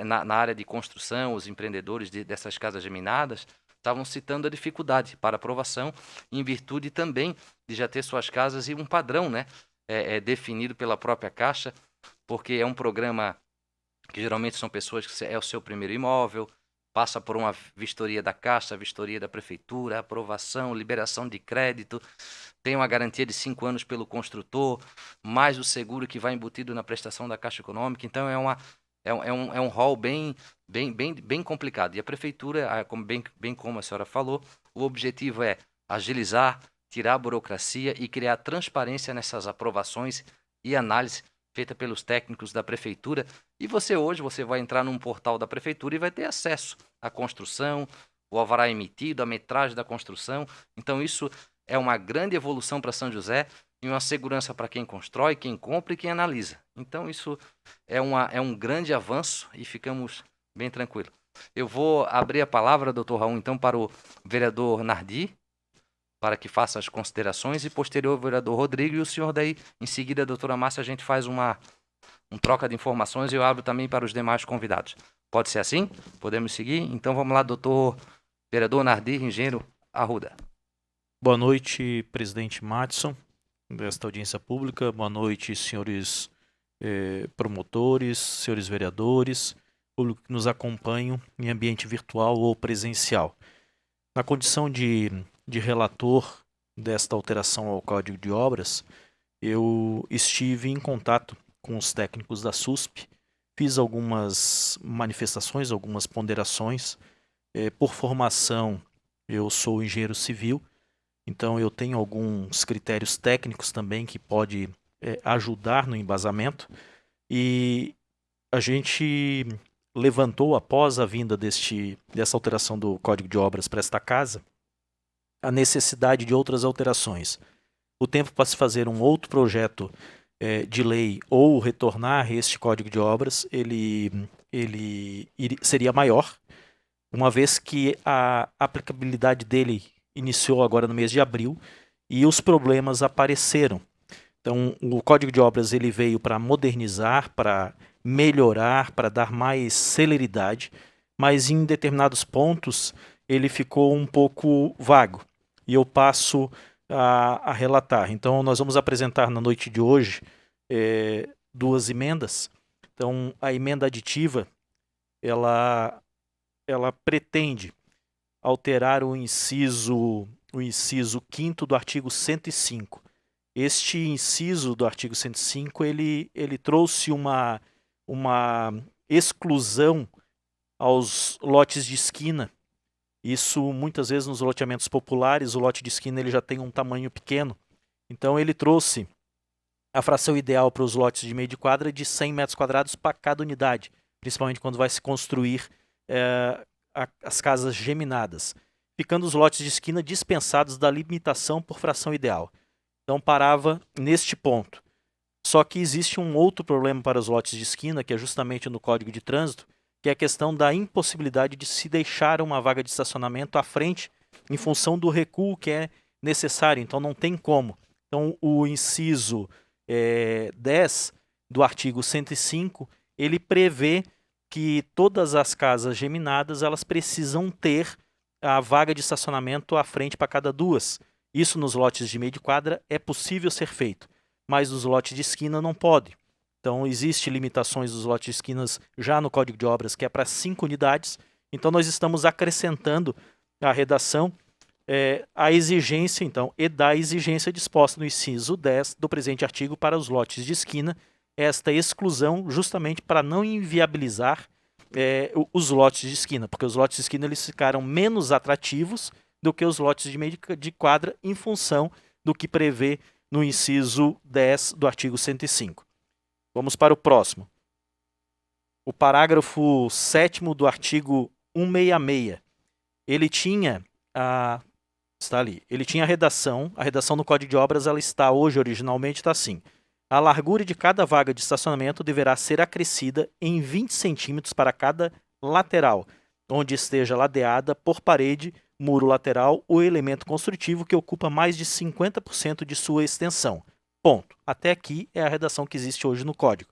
na área de construção, os empreendedores dessas casas geminadas, estavam citando a dificuldade para aprovação, em virtude também de já ter suas casas e um padrão, né, definido pela própria Caixa, porque é um programa que geralmente são pessoas que é o seu primeiro imóvel, passa por uma vistoria da Caixa, vistoria da Prefeitura, aprovação, liberação de crédito, tem uma garantia de 5 anos pelo construtor, mais o seguro que vai embutido na prestação da Caixa Econômica. Então, é um rol bem complicado. E a Prefeitura, bem como a senhora falou, o objetivo é agilizar, tirar a burocracia e criar transparência nessas aprovações e análise feita pelos técnicos da Prefeitura. E hoje você vai entrar num portal da Prefeitura e vai ter acesso à construção, o alvará emitido, a metragem da construção. Então, isso é uma grande evolução para São José e uma segurança para quem constrói, quem compra e quem analisa. Então, isso é um grande avanço e ficamos bem tranquilos. Eu vou abrir a palavra, doutor Raul, então, para o vereador Nardi, para que faça as considerações, e posterior o vereador Rodrigo, e o senhor daí, em seguida, a doutora Márcia, a gente faz um troca de informações e eu abro também para os demais convidados. Pode ser assim? Podemos seguir? Então vamos lá, doutor vereador Nardi, engenheiro Arruda. Boa noite, presidente Matson, desta audiência pública. Boa noite, senhores promotores, senhores vereadores, público que nos acompanham em ambiente virtual ou presencial. Na condição de relator desta alteração ao Código de Obras, eu estive em contato com os técnicos da SUSP, fiz algumas manifestações, algumas ponderações. Por formação, eu sou engenheiro civil, então eu tenho alguns critérios técnicos também que pode ajudar no embasamento, e a gente levantou, após a vinda dessa alteração do Código de Obras para esta casa, a necessidade de outras alterações. O tempo para se fazer um outro projeto de lei ou retornar este Código de Obras, ele seria maior, uma vez que a aplicabilidade dele iniciou agora no mês de abril e os problemas apareceram. Então, o Código de Obras ele veio para modernizar, para melhorar, para dar mais celeridade, mas em determinados pontos ele ficou um pouco vago. E eu passo a relatar. Então, nós vamos apresentar na noite de hoje 2 emendas. Então, a emenda aditiva, ela pretende alterar o inciso 5º do artigo 105. Este inciso do artigo 105, ele trouxe uma exclusão aos lotes de esquina. Isso, muitas vezes, nos loteamentos populares, o lote de esquina ele já tem um tamanho pequeno. Então, ele trouxe a fração ideal para os lotes de meio de quadra de 100 metros quadrados para cada unidade, principalmente quando vai se construir as casas geminadas, ficando os lotes de esquina dispensados da limitação por fração ideal. Então, parava neste ponto. Só que existe um outro problema para os lotes de esquina, que é justamente no Código de Trânsito, que é a questão da impossibilidade de se deixar uma vaga de estacionamento à frente em função do recuo que é necessário. Então, não tem como. Então, o inciso 10 do artigo 105, ele prevê que todas as casas geminadas elas precisam ter a vaga de estacionamento à frente para cada 2. Isso nos lotes de meio de quadra é possível ser feito, mas nos lotes de esquina não pode. Então, existem limitações dos lotes de esquinas já no Código de Obras, que é para 5 unidades. Então, nós estamos acrescentando à redação a exigência, então, e da exigência disposta no inciso 10 do presente artigo para os lotes de esquina, esta exclusão justamente para não inviabilizar os lotes de esquina, porque os lotes de esquina eles ficaram menos atrativos do que os lotes de meio de quadra em função do que prevê no inciso 10 do artigo 105. Vamos para o próximo. O parágrafo 7º do artigo 166. Ele tinha está ali. Ele tinha a redação no Código de Obras, ela está hoje, originalmente, está assim. A largura de cada vaga de estacionamento deverá ser acrescida em 20 centímetros para cada lateral, onde esteja ladeada por parede muro lateral ou elemento construtivo que ocupa mais de 50% de sua extensão. Ponto. Até aqui é a redação que existe hoje no Código.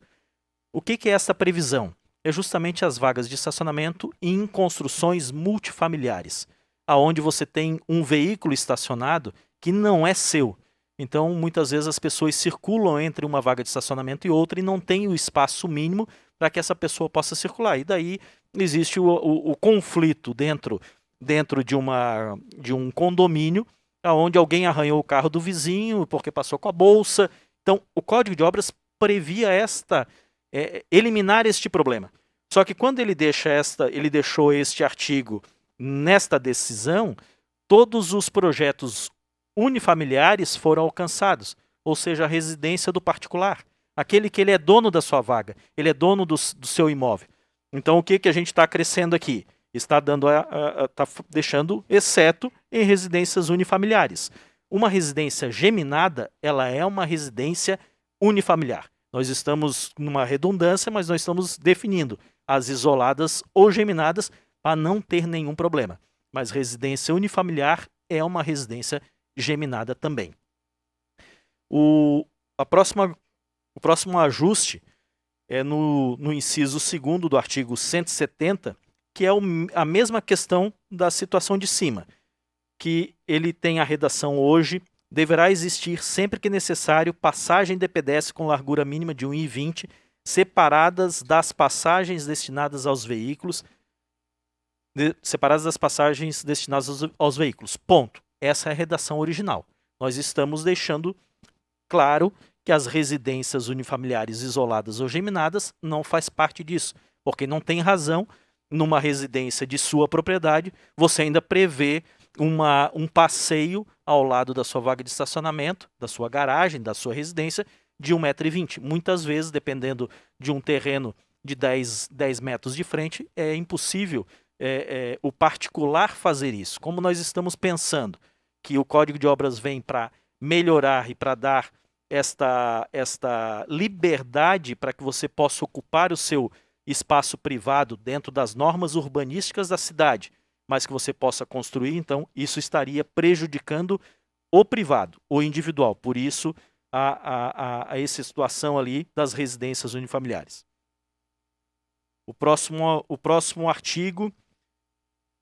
O que é essa previsão? É justamente as vagas de estacionamento em construções multifamiliares, aonde você tem um veículo estacionado que não é seu. Então, muitas vezes as pessoas circulam entre uma vaga de estacionamento e outra e não tem o espaço mínimo para que essa pessoa possa circular. E daí existe o conflito dentro de um condomínio, onde alguém arranhou o carro do vizinho porque passou com a bolsa. Então, o Código de Obras previa eliminar este problema. Só que quando ele deixou este artigo nesta decisão, todos os projetos unifamiliares foram alcançados, ou seja, a residência do particular, aquele que ele é dono da sua vaga, ele é dono do seu imóvel. Então, o que a gente está acrescendo aqui? Está deixando exceto em residências unifamiliares. Uma residência geminada, ela é uma residência unifamiliar. Nós estamos numa redundância, mas nós estamos definindo as isoladas ou geminadas para não ter nenhum problema. Mas residência unifamiliar é uma residência geminada também. O próximo ajuste é no inciso 2º do artigo 170, que é a mesma questão da situação de cima, que ele tem a redação hoje: deverá existir, sempre que necessário, passagem de pedestre com largura mínima de 1,20, separadas das passagens destinadas aos veículos. Ponto. Essa é a redação original. Nós estamos deixando claro que as residências unifamiliares isoladas ou geminadas não faz parte disso, porque não tem razão, numa residência de sua propriedade, você ainda prevê um passeio ao lado da sua vaga de estacionamento, da sua garagem, da sua residência, de 1,20 m. Muitas vezes, dependendo de um terreno de 10 metros de frente, é impossível o particular fazer isso. Como nós estamos pensando que o Código de Obras vem para melhorar e para dar esta liberdade para que você possa ocupar o seu espaço privado dentro das normas urbanísticas da cidade, mas que você possa construir, então isso estaria prejudicando o privado, o individual. Por isso, a essa situação ali das residências unifamiliares. O próximo artigo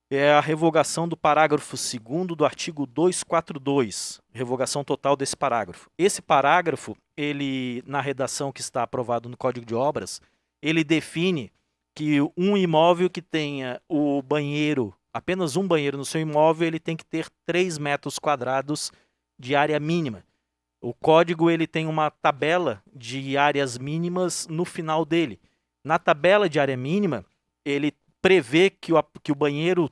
é a revogação do parágrafo 2º do artigo 242, revogação total desse parágrafo. Esse parágrafo, ele, na redação que está aprovado no Código de Obras, ele define que um imóvel que tenha o banheiro, apenas um banheiro no seu imóvel, ele tem que ter 3 metros quadrados de área mínima. O código ele tem uma tabela de áreas mínimas no final dele. Na tabela de área mínima, ele prevê que o banheiro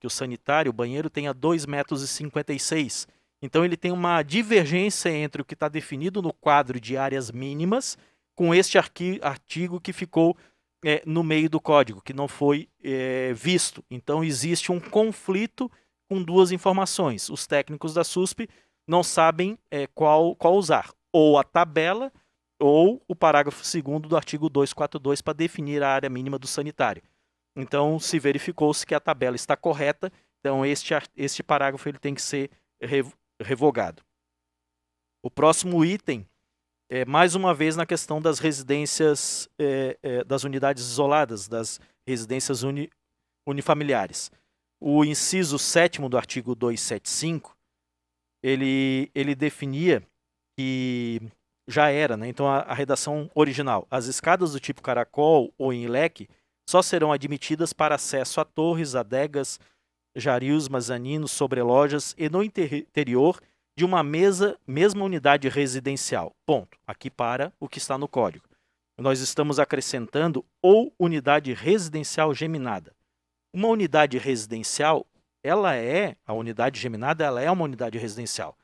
que o sanitário, o banheiro tenha 2,56 metros. Então ele tem uma divergência entre o que está definido no quadro de áreas mínimas com este artigo que ficou no meio do código, que não foi visto. Então existe um conflito com duas informações. Os técnicos da SUSP não sabem qual usar, ou a tabela ou o parágrafo 2º do artigo 242 para definir a área mínima do sanitário. Então, se verificou-se que a tabela está correta, então este parágrafo ele tem que ser revogado. O próximo item é, mais uma vez, na questão das residências, das unidades isoladas, das residências unifamiliares. O inciso 7º do artigo 275, ele definia que já era, né? Então a redação original: as escadas do tipo caracol ou em leque só serão admitidas para acesso a torres, adegas, jarios, mezaninos, sobrelojas e no interior de uma mesma unidade residencial. Ponto. Aqui para o que está no código. Nós estamos acrescentando ou unidade residencial geminada. Uma unidade residencial, a unidade geminada, ela é uma unidade residencial.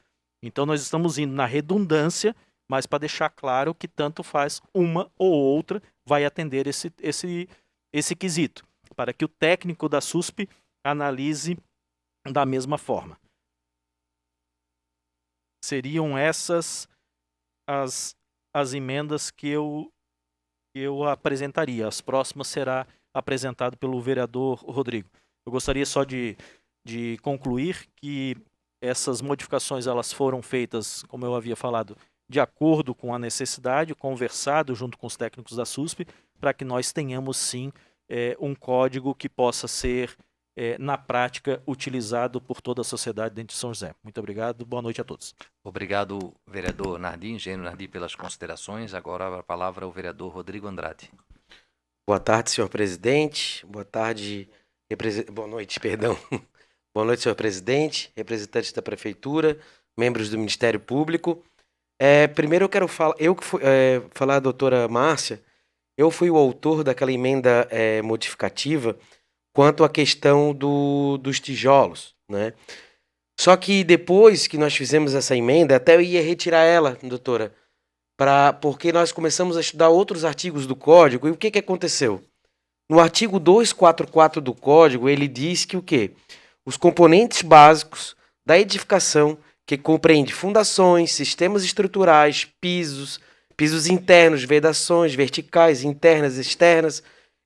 Então nós estamos indo na redundância, mas para deixar claro que tanto faz uma ou outra vai atender esse quesito, para que o técnico da SUSP analise da mesma forma. Seriam essas as emendas que eu apresentaria. As próximas será apresentado pelo vereador Rodrigo. Eu gostaria só de de concluir que essas modificações elas foram feitas, como eu havia falado, de acordo com a necessidade, conversado junto com os técnicos da SUSP, para que nós tenhamos sim um código que possa ser, na prática, utilizado por toda a sociedade dentro de São José. Muito obrigado, boa noite a todos. Obrigado, vereador Nardi, engenheiro Nardi, pelas considerações. Agora a palavra ao vereador Rodrigo Andrade. Boa tarde, senhor presidente. Boa tarde, boa noite, perdão. Boa noite, senhor presidente, representantes da prefeitura, membros do Ministério Público. Primeiro eu quero falar, doutora Márcia, eu fui o autor daquela emenda modificativa quanto à questão dos tijolos, né? Só que depois que nós fizemos essa emenda, até eu ia retirar ela, doutora, porque nós começamos a estudar outros artigos do Código, e o que aconteceu? No artigo 244 do Código, ele diz que o quê? Os componentes básicos da edificação, que compreende fundações, sistemas estruturais, pisos internos, vedações verticais, internas, externas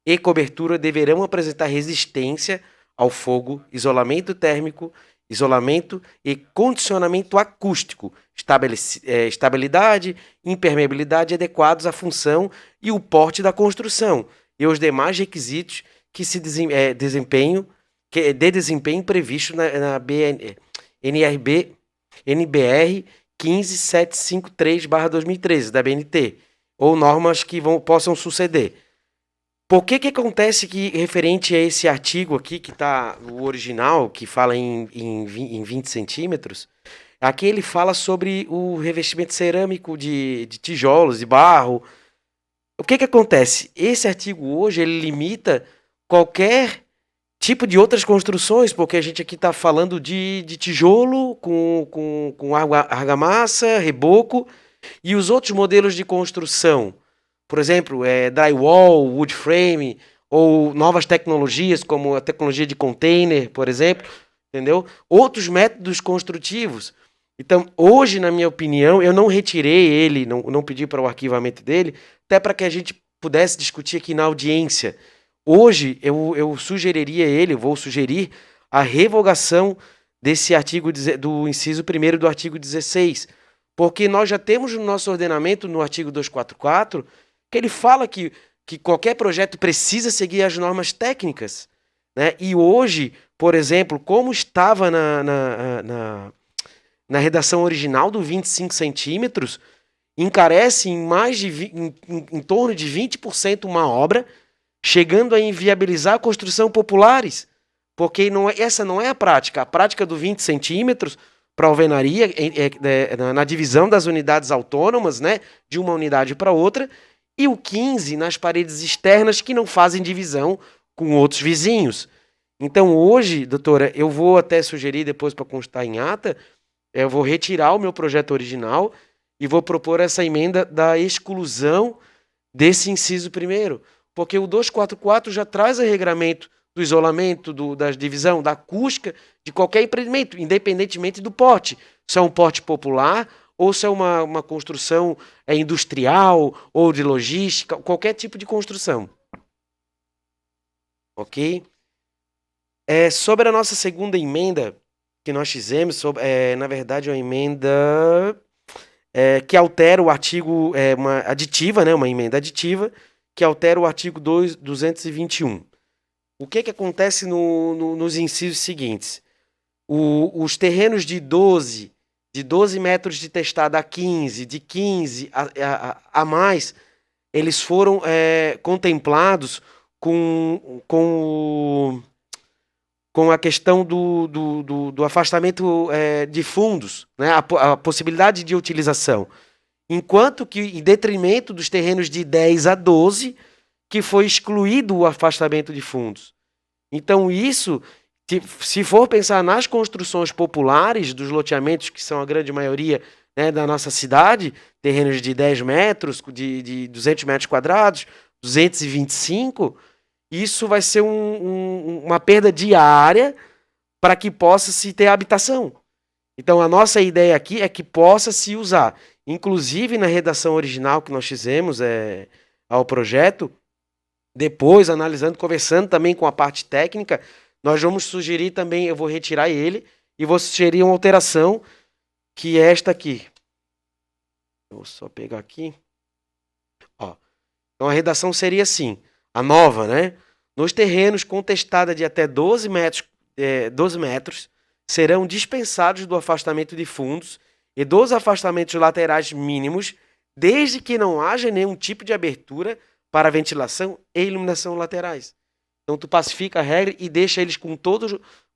e cobertura, deverão apresentar resistência ao fogo, isolamento térmico, isolamento e condicionamento acústico, estabilidade, impermeabilidade adequados à função e o porte da construção e os demais requisitos que de desempenho previsto na NBR 15753/2013 da BNT, ou normas que possam suceder. Por que acontece que, referente a esse artigo aqui, que está o original, que fala em 20 centímetros, aqui ele fala sobre o revestimento cerâmico de tijolos, de barro. O que acontece? Esse artigo hoje, ele limita qualquer tipo de outras construções, porque a gente aqui está falando de tijolo com argamassa, reboco, e os outros modelos de construção, por exemplo, drywall, wood frame, ou novas tecnologias, como a tecnologia de container, por exemplo, entendeu? Outros métodos construtivos. Então, hoje, na minha opinião, eu não retirei ele, não pedi para o arquivamento dele, até para que a gente pudesse discutir aqui na audiência. Hoje, eu vou sugerir a revogação desse artigo, do inciso 1º do artigo 16, porque nós já temos no nosso ordenamento, no artigo 244, que ele fala que qualquer projeto precisa seguir as normas técnicas, né? E hoje, por exemplo, como estava na redação original do 25 centímetros, encarece em torno de 20% uma obra, chegando a inviabilizar a construção populares, porque essa não é a prática. A prática do 20 centímetros para alvenaria, na divisão das unidades autônomas, né, de uma unidade para outra, e o 15 nas paredes externas que não fazem divisão com outros vizinhos. Então hoje, doutora, eu vou até sugerir depois para constar em ata, eu vou retirar o meu projeto original e vou propor essa emenda da exclusão desse inciso 1º, porque o 244 já traz o regramento do isolamento, da divisão, da acústica de qualquer empreendimento, independentemente do porte. Se é um porte popular ou se é uma construção industrial ou de logística, qualquer tipo de construção. Ok? Sobre a nossa segunda emenda que nós fizemos, na verdade, uma emenda que altera o artigo, uma aditiva, né, uma emenda aditiva, que altera o artigo 221. O que acontece nos incisos seguintes? Os terrenos de 12 metros de testada a 15, de 15 a mais, eles foram contemplados com a questão do afastamento de fundos, né? A possibilidade de utilização. Enquanto que, em detrimento dos terrenos de 10 a 12, que foi excluído o afastamento de fundos. Então, isso, se for pensar nas construções populares dos loteamentos, que são a grande maioria, né, da nossa cidade, terrenos de 10 metros, de 200 metros quadrados, 225, isso vai ser uma perda diária para que possa se ter habitação. Então, a nossa ideia aqui é que possa se usar. Inclusive, na redação original que nós fizemos ao projeto, depois, analisando, conversando também com a parte técnica, nós vamos sugerir também, eu vou retirar ele e vou sugerir uma alteração, que é esta aqui. Eu vou só pegar aqui. Ó. Então a redação seria assim, a nova, né? Nos terrenos com testada de até 12 metros, serão dispensados do afastamento de fundos e dos afastamentos laterais mínimos, desde que não haja nenhum tipo de abertura para ventilação e iluminação laterais. Então tu pacifica a regra e deixa eles com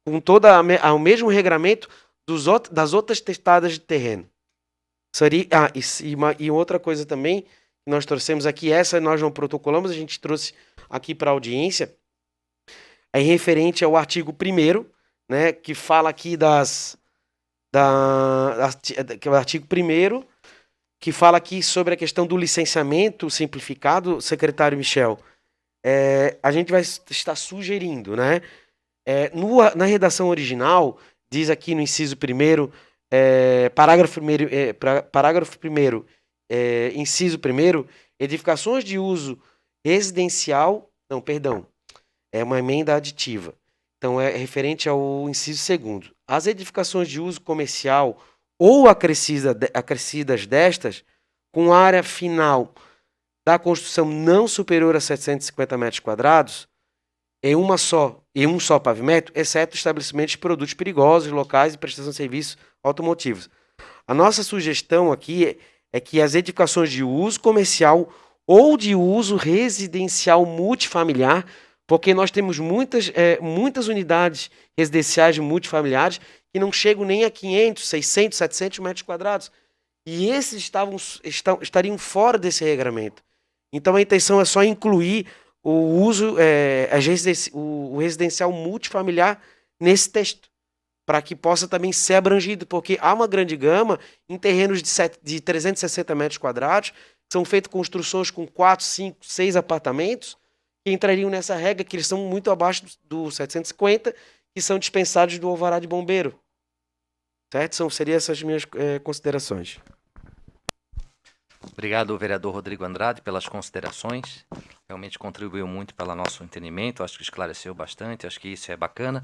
o mesmo regramento das outras testadas de terreno. E outra coisa também que nós trouxemos aqui, essa nós não protocolamos, a gente trouxe aqui para a audiência, é referente ao artigo 1º, né, que fala aqui que é o artigo 1º, que fala aqui sobre a questão do licenciamento simplificado, secretário Michel. A gente vai estar sugerindo, né? Na redação original, diz aqui no inciso 1º, parágrafo 1º, inciso 1º, edificações de uso residencial, não, perdão, é uma emenda aditiva. Então, é referente ao inciso 2º. As edificações de uso comercial ou acrescidas destas, com área final da construção não superior a 750 metros quadrados, em um só pavimento, exceto estabelecimentos de produtos perigosos, locais de prestação de serviços automotivos. A nossa sugestão aqui é que as edificações de uso comercial ou de uso residencial multifamiliar, porque nós temos muitas unidades residenciais multifamiliares que não chegam nem a 500, 600, 700 metros quadrados. E esses estariam fora desse regramento. Então a intenção é só incluir o residencial multifamiliar nesse texto, para que possa também ser abrangido, porque há uma grande gama em terrenos de 360 metros quadrados, são feitas construções com 4, 5, 6 apartamentos, que entrariam nessa regra, que eles são muito abaixo do 750, que são dispensados do alvará de bombeiro. Certo? Seriam essas minhas considerações. Obrigado, vereador Rodrigo Andrade, pelas considerações. Realmente contribuiu muito para o nosso entendimento, acho que esclareceu bastante, acho que isso é bacana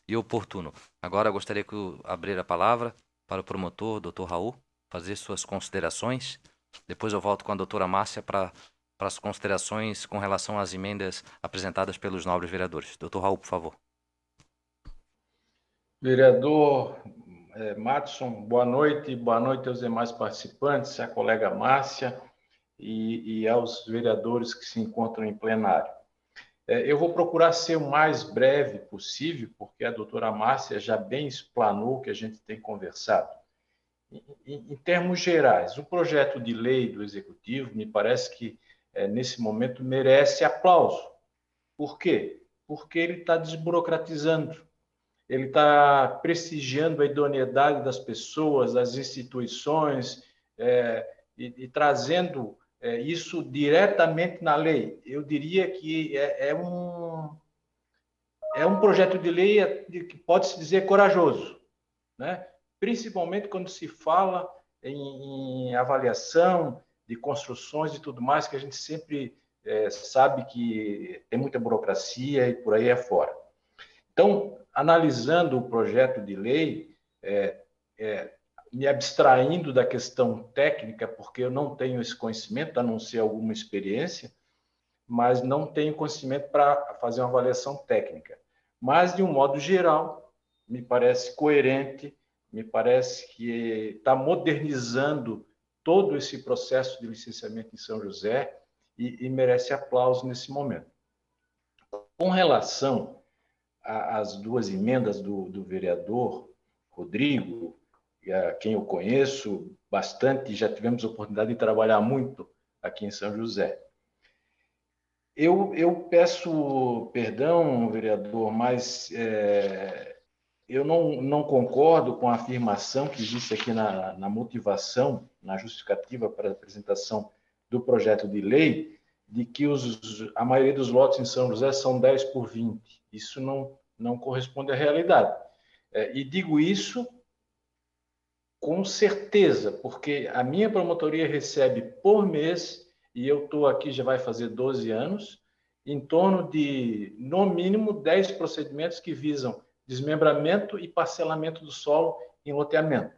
e oportuno. Agora eu gostaria de abrir a palavra para o promotor, doutor Raul, fazer suas considerações. Depois eu volto com a doutora Márcia para as considerações com relação às emendas apresentadas pelos nobres vereadores. Doutor Raul, por favor. Vereador Madison, boa noite aos demais participantes, à colega Márcia e aos vereadores que se encontram em plenário. Eu vou procurar ser o mais breve possível, porque a doutora Márcia já bem explanou o que a gente tem conversado. Em termos gerais, o projeto de lei do Executivo me parece que, nesse momento, merece aplauso. Por quê? Porque ele está desburocratizando. Ele está prestigiando a idoneidade das pessoas, das instituições, e trazendo isso diretamente na lei. Eu diria que é um projeto de lei que pode-se dizer corajoso, né? Principalmente quando se fala em avaliação de construções e tudo mais, que a gente sempre sabe que tem muita burocracia e por aí afora. Então, analisando o projeto de lei, me abstraindo da questão técnica, porque eu não tenho esse conhecimento, a não ser alguma experiência, mas não tenho conhecimento para fazer uma avaliação técnica. Mas, de um modo geral, me parece coerente, me parece que está modernizando todo esse processo de licenciamento em São José e merece aplauso nesse momento. Com relação às duas emendas do vereador Rodrigo, a quem eu conheço bastante, já tivemos a oportunidade de trabalhar muito aqui em São José. Eu peço perdão, vereador, mas eu não concordo com a afirmação que existe aqui na motivação, na justificativa para a apresentação do projeto de lei, de que a maioria dos lotes em São José são 10 por 20. Isso não corresponde à realidade. E digo isso com certeza, porque a minha promotoria recebe por mês, e eu estou aqui já vai fazer 12 anos, em torno de, no mínimo, 10 procedimentos que visam desmembramento e parcelamento do solo em loteamento.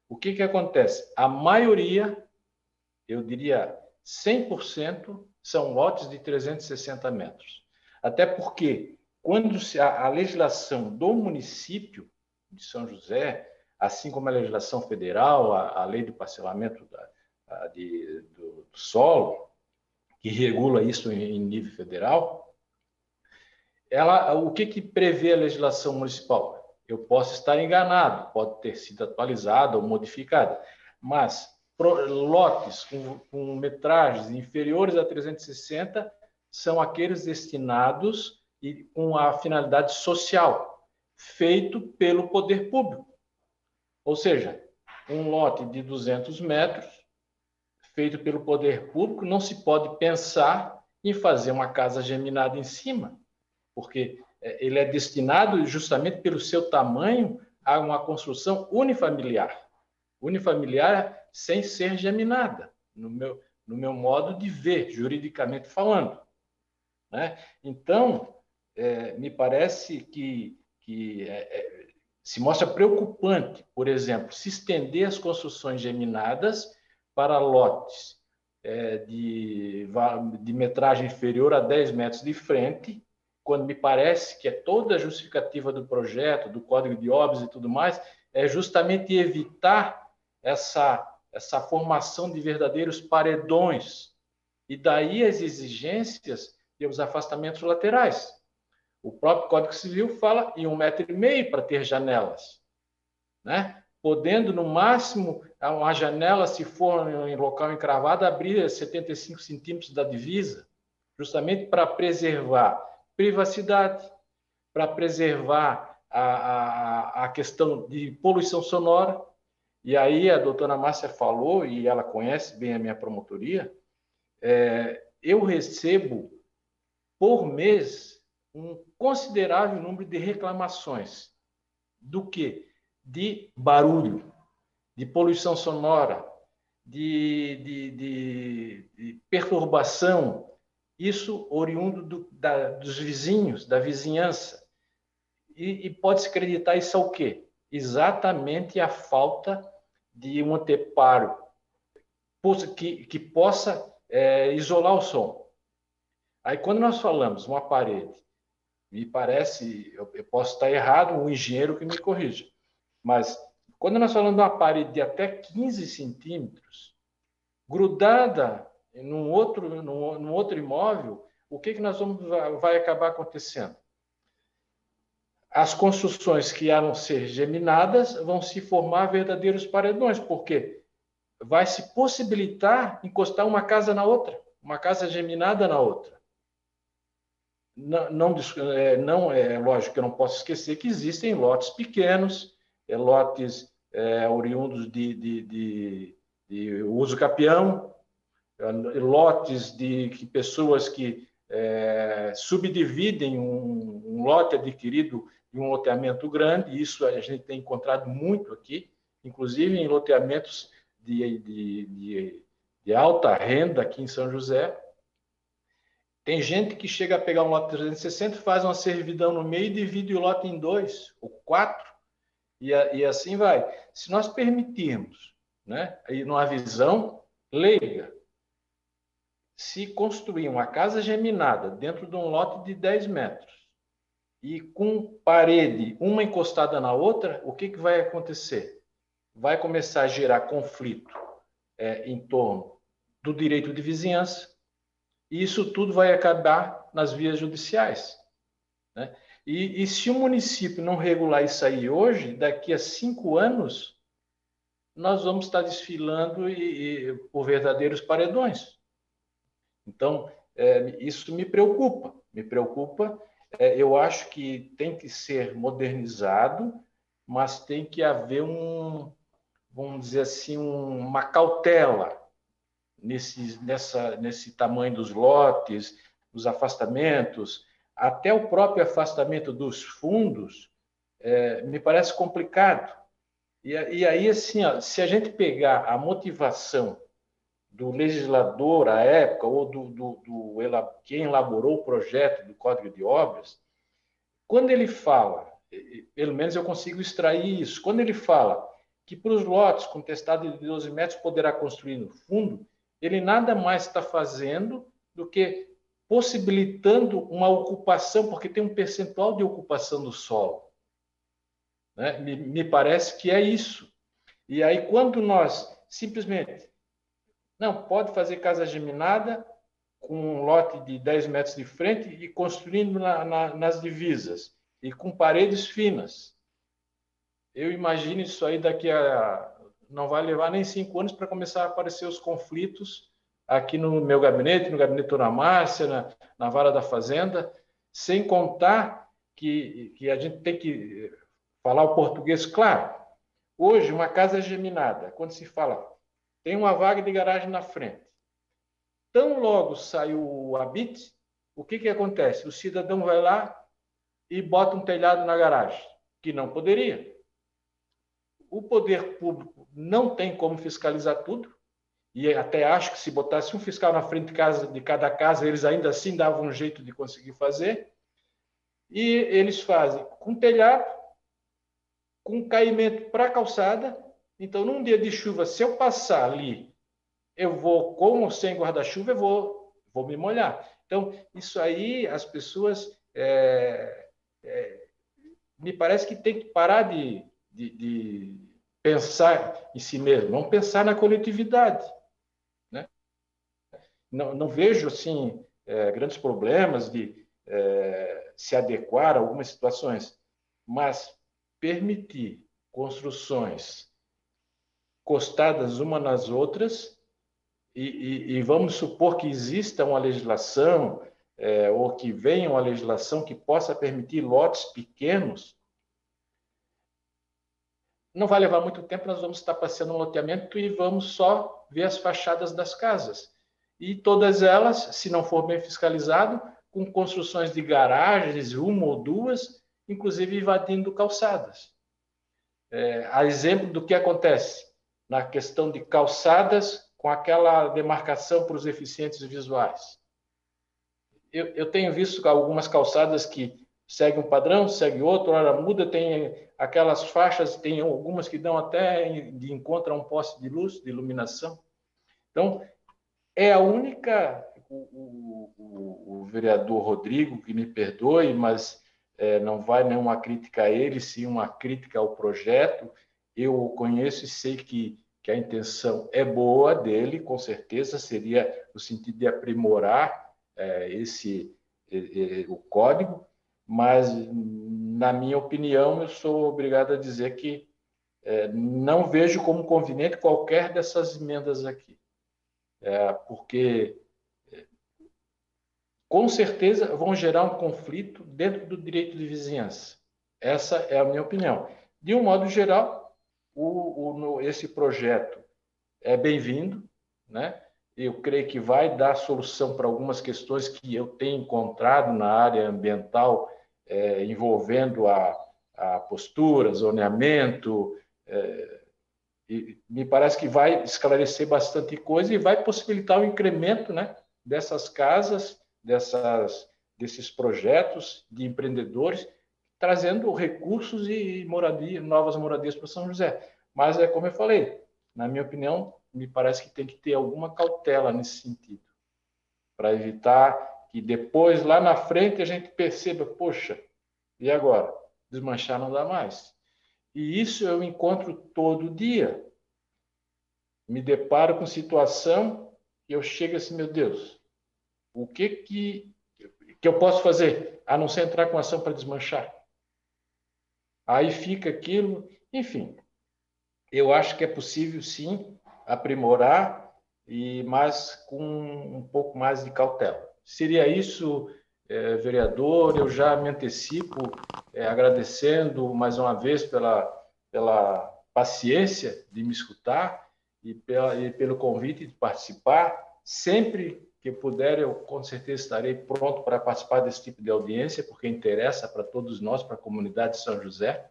O que acontece? A maioria, eu diria 100%, são lotes de 360 metros. Até porque, quando a legislação do município de São José, assim como a legislação federal, a lei de parcelamento do solo, que regula isso em nível federal, o que prevê a legislação municipal? Eu posso estar enganado, pode ter sido atualizada ou modificada, mas lotes com metragens inferiores a 360 são aqueles destinados e com a finalidade social, feito pelo poder público. Ou seja, um lote de 200 metros, feito pelo poder público, não se pode pensar em fazer uma casa geminada em cima, porque ele é destinado justamente pelo seu tamanho a uma construção unifamiliar. Unifamiliar sem ser geminada, no meu modo de ver, juridicamente falando. Né? Então, me parece que se mostra preocupante, por exemplo, se estender as construções geminadas para lotes de metragem inferior a 10 metros de frente, quando me parece que é toda a justificativa do projeto, do Código de Obras e tudo mais, é justamente evitar essa formação de verdadeiros paredões, e daí as exigências e os afastamentos laterais. O próprio Código Civil fala em 1,5 metro para ter janelas, né? Podendo, no máximo, uma janela, se for em local encravado, abrir 75 centímetros da divisa, justamente para preservar privacidade, para preservar a questão de poluição sonora. E aí a doutora Márcia falou, e ela conhece bem a minha promotoria, eu recebo, por mês, um considerável número de reclamações. Do quê? De barulho, de poluição sonora, de perturbação, isso oriundo dos vizinhos, da vizinhança. E pode-se acreditar isso ao quê? Exatamente a falta de um anteparo que possa isolar o som. Aí, quando nós falamos uma parede, me parece, eu posso estar errado, um engenheiro que me corrija, mas quando nós falamos de uma parede de até 15 centímetros, grudada num outro imóvel, o que nós vai acabar acontecendo? As construções que iam ser geminadas vão se formar verdadeiros paredões, porque vai se possibilitar encostar uma casa na outra, uma casa geminada na outra. Não é lógico que eu não posso esquecer que existem lotes pequenos, lotes oriundos de uso capião, lotes de pessoas que subdividem um lote adquirido em um loteamento grande. Isso a gente tem encontrado muito aqui, inclusive em loteamentos de alta renda aqui em São José. Tem gente que chega a pegar um lote 360, faz uma servidão no meio e divide o lote em 2 ou 4, e assim vai. Se nós permitirmos, né, aí numa visão leiga, se construir uma casa geminada dentro de um lote de 10 metros e com parede uma encostada na outra, o que vai acontecer? Vai começar a gerar conflito em torno do direito de vizinhança, e isso tudo vai acabar nas vias judiciais, né? E se o município não regular isso aí hoje, daqui a 5 anos, nós vamos estar desfilando por verdadeiros paredões. Então, isso me preocupa. Eu acho que tem que ser modernizado, mas tem que haver vamos dizer assim, uma cautela nesse tamanho dos lotes, os afastamentos, até o próprio afastamento dos fundos, me parece complicado. E aí, assim, ó, se a gente pegar a motivação do legislador à época, ou quem elaborou o projeto do Código de Obras, quando ele fala, pelo menos eu consigo extrair isso, quando ele fala que para os lotes com testado de 12 metros poderá construir no fundo, ele nada mais está fazendo do que possibilitando uma ocupação, porque tem um percentual de ocupação do solo. Né? Me parece que é isso. E aí, quando nós simplesmente não pode fazer casa geminada com um lote de 10 metros de frente e construindo nas divisas e com paredes finas. Eu imagino isso aí daqui a... não vai levar nem 5 anos para começar a aparecer os conflitos aqui no meu gabinete, no gabinete da Dona Márcia, na Vara da Fazenda, sem contar que a gente tem que falar o português claro. Hoje, uma casa geminada, quando se fala, tem uma vaga de garagem na frente. Tão logo sai o habite, o que acontece? O cidadão vai lá e bota um telhado na garagem, que não poderia. O poder público não tem como fiscalizar tudo, e até acho que se botasse um fiscal na frente de cada casa, eles ainda assim davam um jeito de conseguir fazer. E eles fazem com telhado, com caimento para a calçada. Então, num dia de chuva, se eu passar ali, eu vou, com ou sem guarda-chuva, eu vou me molhar. Então, isso aí, as pessoas, me parece que tem que parar de pensar em si mesmo, vamos pensar na coletividade. Né? Não vejo, assim, grandes problemas de se adequar a algumas situações, mas permitir construções costadas umas nas outras e vamos supor que exista uma legislação ou que venha uma legislação que possa permitir lotes pequenos, não vai levar muito tempo, nós vamos estar passeando um loteamento e vamos só ver as fachadas das casas. E todas elas, se não for bem fiscalizado, com construções de garagens, uma ou duas, inclusive invadindo calçadas. A exemplo do que acontece na questão de calçadas com aquela demarcação para os deficientes visuais. Eu tenho visto algumas calçadas que seguem um padrão, segue outro, hora muda, tem aquelas faixas, tem algumas que dão até de encontro a um poste de luz, de iluminação. Então, é a única... O vereador Rodrigo, que me perdoe, mas não vai nenhuma crítica a ele, sim uma crítica ao projeto. Eu o conheço e sei que a intenção é boa dele, com certeza, seria no sentido de aprimorar o código, mas, na minha opinião, eu sou obrigado a dizer que não vejo como conveniente qualquer dessas emendas aqui, porque, com certeza, vão gerar um conflito dentro do direito de vizinhança. Essa é a minha opinião. De um modo geral, esse projeto é bem-vindo, né? Eu creio que vai dar solução para algumas questões que eu tenho encontrado na área ambiental, envolvendo a postura, zoneamento, e me parece que vai esclarecer bastante coisa e vai possibilitar o incremento, né, dessas casas, desses projetos de empreendedores, trazendo recursos e novas moradias para São José. Mas como eu falei, na minha opinião, me parece que tem que ter alguma cautela nesse sentido, para evitar que depois, lá na frente, a gente perceba, poxa, e agora? Desmanchar não dá mais. E isso eu encontro todo dia. Me deparo com situação que eu chego assim, meu Deus, o que eu posso fazer? A não ser entrar com ação para desmanchar. Aí fica aquilo, enfim. Eu acho que é possível, sim, aprimorar, mas com um pouco mais de cautela. Seria isso, vereador, eu já me antecipo, agradecendo mais uma vez pela paciência de me escutar e pelo convite de participar. Sempre que puder, eu com certeza estarei pronto para participar desse tipo de audiência, porque interessa para todos nós, para a comunidade de São José.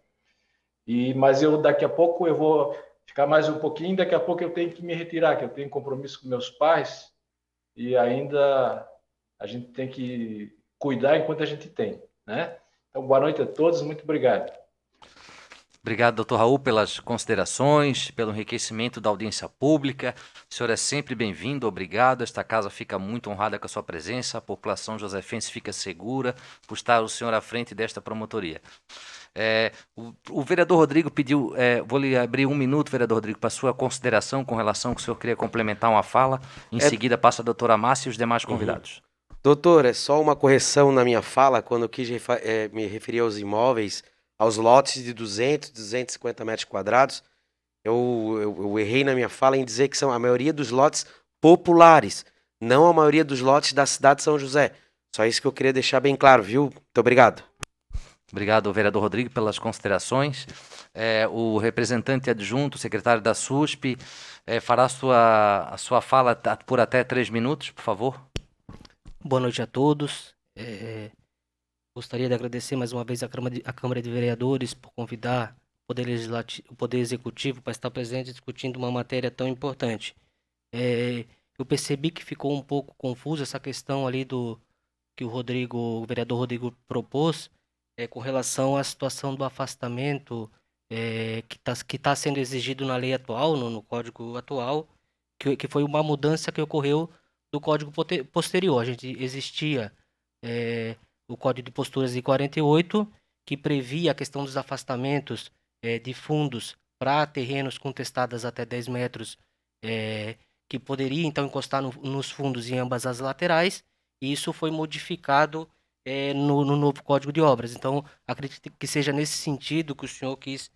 Mas daqui a pouco eu vou ficar mais um pouquinho, daqui a pouco eu tenho que me retirar, que eu tenho compromisso com meus pais e ainda a gente tem que cuidar enquanto a gente tem, né? Então, boa noite a todos, muito obrigado. Obrigado, doutor Raul, pelas considerações, pelo enriquecimento da audiência pública. O senhor é sempre bem-vindo, obrigado. Esta casa fica muito honrada com a sua presença. A população josefense fica segura por estar o senhor à frente desta promotoria. O vereador Rodrigo pediu, vou lhe abrir 1 minuto, vereador Rodrigo, para a sua consideração com relação que o senhor queria complementar uma fala. Em seguida passa a doutora Márcia e os demais convidados. Doutor, é só uma correção na minha fala, quando eu quis me referir aos imóveis, aos lotes de 200, 250 metros quadrados, eu errei na minha fala em dizer que são a maioria dos lotes populares, não a maioria dos lotes da cidade de São José. Só isso que eu queria deixar bem claro, viu? Muito obrigado. Obrigado, vereador Rodrigo, pelas considerações. O representante adjunto, secretário da SUSP, fará a sua fala por até 3 minutos, por favor. Boa noite a todos. Gostaria de agradecer mais uma vez a Câmara de Vereadores por convidar o Poder Executivo para estar presente discutindo uma matéria tão importante. Eu percebi que ficou um pouco confuso essa questão ali que o vereador Rodrigo propôs, com relação à situação do afastamento que tá sendo exigido na lei atual, no código atual, que foi uma mudança que ocorreu do código posterior. A gente existia o Código de Posturas de 48, que previa a questão dos afastamentos de fundos para terrenos contestados até 10 metros, que poderia então encostar nos fundos em ambas as laterais, e isso foi modificado no novo Código de Obras. Então, acredito que seja nesse sentido que o senhor quis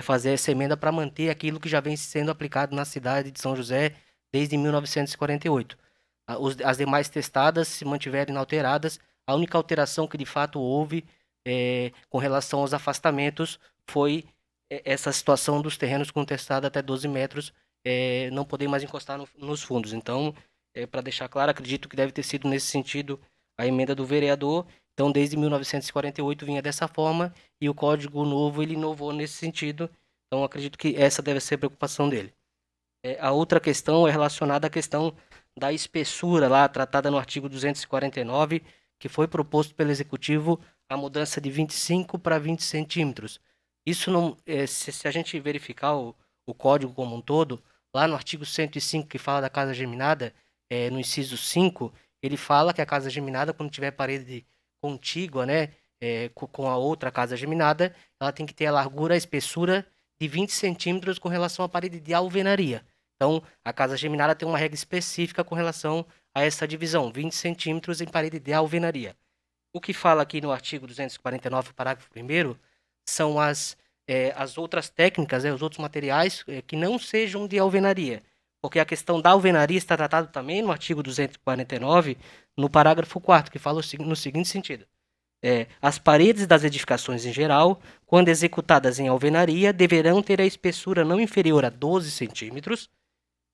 fazer essa emenda para manter aquilo que já vem sendo aplicado na cidade de São José desde 1948. As demais testadas se mantiveram inalteradas. A única alteração que de fato houve com relação aos afastamentos foi essa situação dos terrenos contestados até 12 metros não poder mais encostar nos fundos. Então, para deixar claro, acredito que deve ter sido nesse sentido a emenda do vereador. Então, desde 1948 vinha dessa forma e o Código Novo ele inovou nesse sentido. Então, acredito que essa deve ser a preocupação dele. A outra questão é relacionada à questão da espessura lá, tratada no artigo 249, que foi proposto pelo Executivo a mudança de 25 para 20 centímetros. Isso não, se a gente verificar o código como um todo, lá no artigo 105, que fala da casa geminada, no inciso 5, ele fala que a casa geminada, quando tiver parede contígua, né, com a outra casa geminada, ela tem que ter a largura, a espessura de 20 centímetros com relação à parede de alvenaria. Então, a casa geminada tem uma regra específica com relação a essa divisão, 20 centímetros em parede de alvenaria. O que fala aqui no artigo 249, parágrafo 1º, são as outras técnicas, os outros materiais que não sejam de alvenaria. Porque a questão da alvenaria está tratada também no artigo 249, no parágrafo 4º, que fala no seguinte sentido. As paredes das edificações em geral, quando executadas em alvenaria, deverão ter a espessura não inferior a 12 centímetros,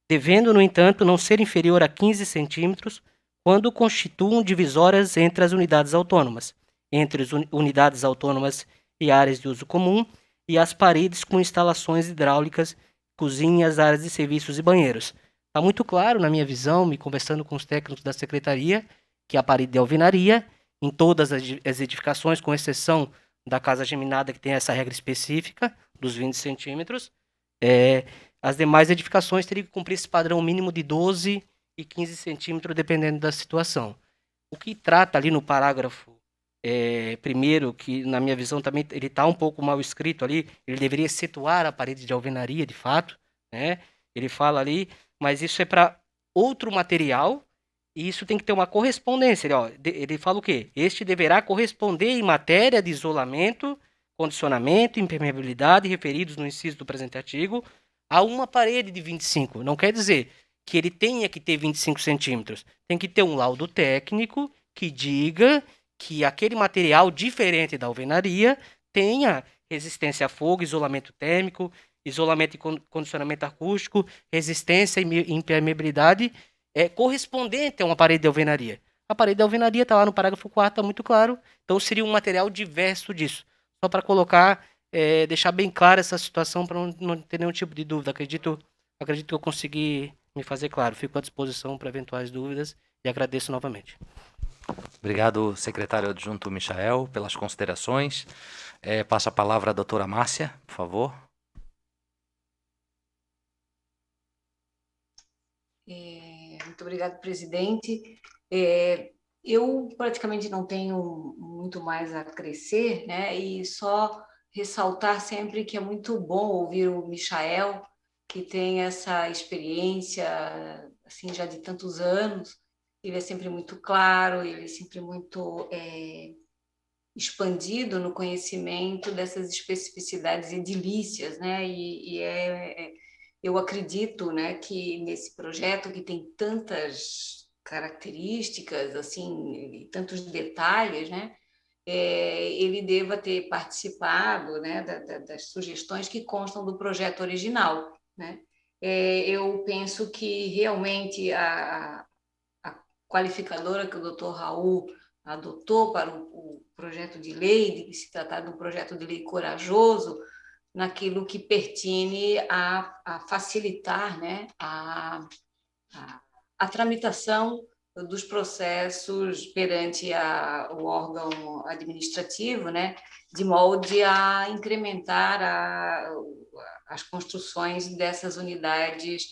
devendo, no entanto, não ser inferior a 15 centímetros quando constituam divisórias entre as unidades autônomas, entre as unidades autônomas e áreas de uso comum, e as paredes com instalações hidráulicas, cozinhas, áreas de serviços e banheiros. Está muito claro, na minha visão, me conversando com os técnicos da secretaria, que a parede de alvenaria, em todas as edificações, com exceção da casa geminada, que tem essa regra específica, dos 20 centímetros, as demais edificações teriam que cumprir esse padrão mínimo de 12 e 15 centímetros, dependendo da situação. O que trata ali no parágrafo primeiro, que na minha visão também ele está um pouco mal escrito ali, ele deveria situar a parede de alvenaria, de fato, né? Ele fala ali, mas isso é para outro material e isso tem que ter uma correspondência. Ele fala o quê? Este deverá corresponder em matéria de isolamento, condicionamento, impermeabilidade, referidos no inciso do presente artigo, a uma parede de 25. Não quer dizer que ele tenha que ter 25 centímetros. Tem que ter um laudo técnico que diga que aquele material diferente da alvenaria tenha resistência a fogo, isolamento térmico, isolamento e condicionamento acústico, resistência e impermeabilidade correspondente a uma parede de alvenaria. A parede de alvenaria está lá no parágrafo 4º, está muito claro. Então seria um material diverso disso. Só para colocar deixar bem clara essa situação para não ter nenhum tipo de dúvida. Acredito que eu consegui me fazer claro. Fico à disposição para eventuais dúvidas e agradeço novamente. Obrigado, secretário adjunto Michael, pelas considerações. Passo a palavra à doutora Márcia, por favor. Muito obrigado, presidente. Eu praticamente não tenho muito mais a crescer, né? E só ressaltar sempre que é muito bom ouvir o Michael, que tem essa experiência assim já de tantos anos. Ele é sempre muito claro, ele é sempre muito expandido no conhecimento dessas especificidades edilícias, né? Eu acredito, né, que nesse projeto que tem tantas características, assim, e tantos detalhes, né, ele deva ter participado, né, das sugestões que constam do projeto original, né. Eu penso que realmente a qualificadora que o Dr. Raul adotou para o projeto de lei, de se tratar de um projeto de lei corajoso, naquilo que pertine a facilitar, né, a tramitação dos processos perante o órgão administrativo, né, de molde a incrementar as construções dessas unidades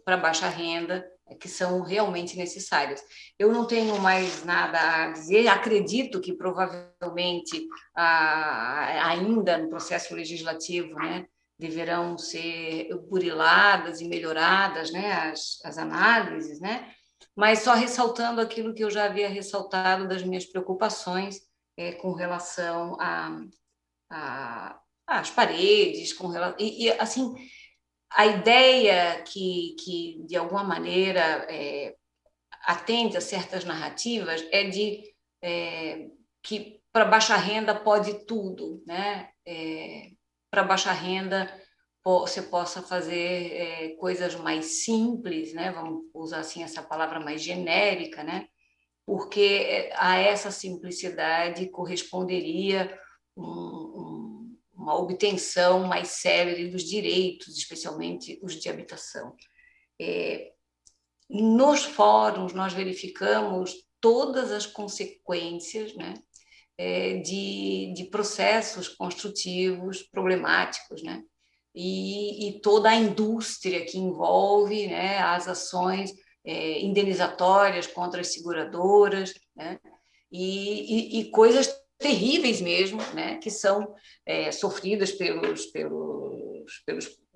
para baixa renda, que são realmente necessárias. Eu não tenho mais nada a dizer, acredito que provavelmente ainda no processo legislativo, né, deverão ser buriladas e melhoradas, né, as análises, né, mas só ressaltando aquilo que eu já havia ressaltado das minhas preocupações com relação às paredes, assim, a ideia que de alguma maneira atende a certas narrativas é de que para baixa renda pode tudo, né? Para baixa renda você possa fazer coisas mais simples, né? Vamos usar assim essa palavra mais genérica, né? Porque a essa simplicidade corresponderia uma obtenção mais célere dos direitos, especialmente os de habitação. Nos fóruns, nós verificamos todas as consequências, né, de processos construtivos problemáticos, né, e toda a indústria que envolve, né, as ações indenizatórias contra as seguradoras, né, e coisas terríveis mesmo, né, que são sofridas pelos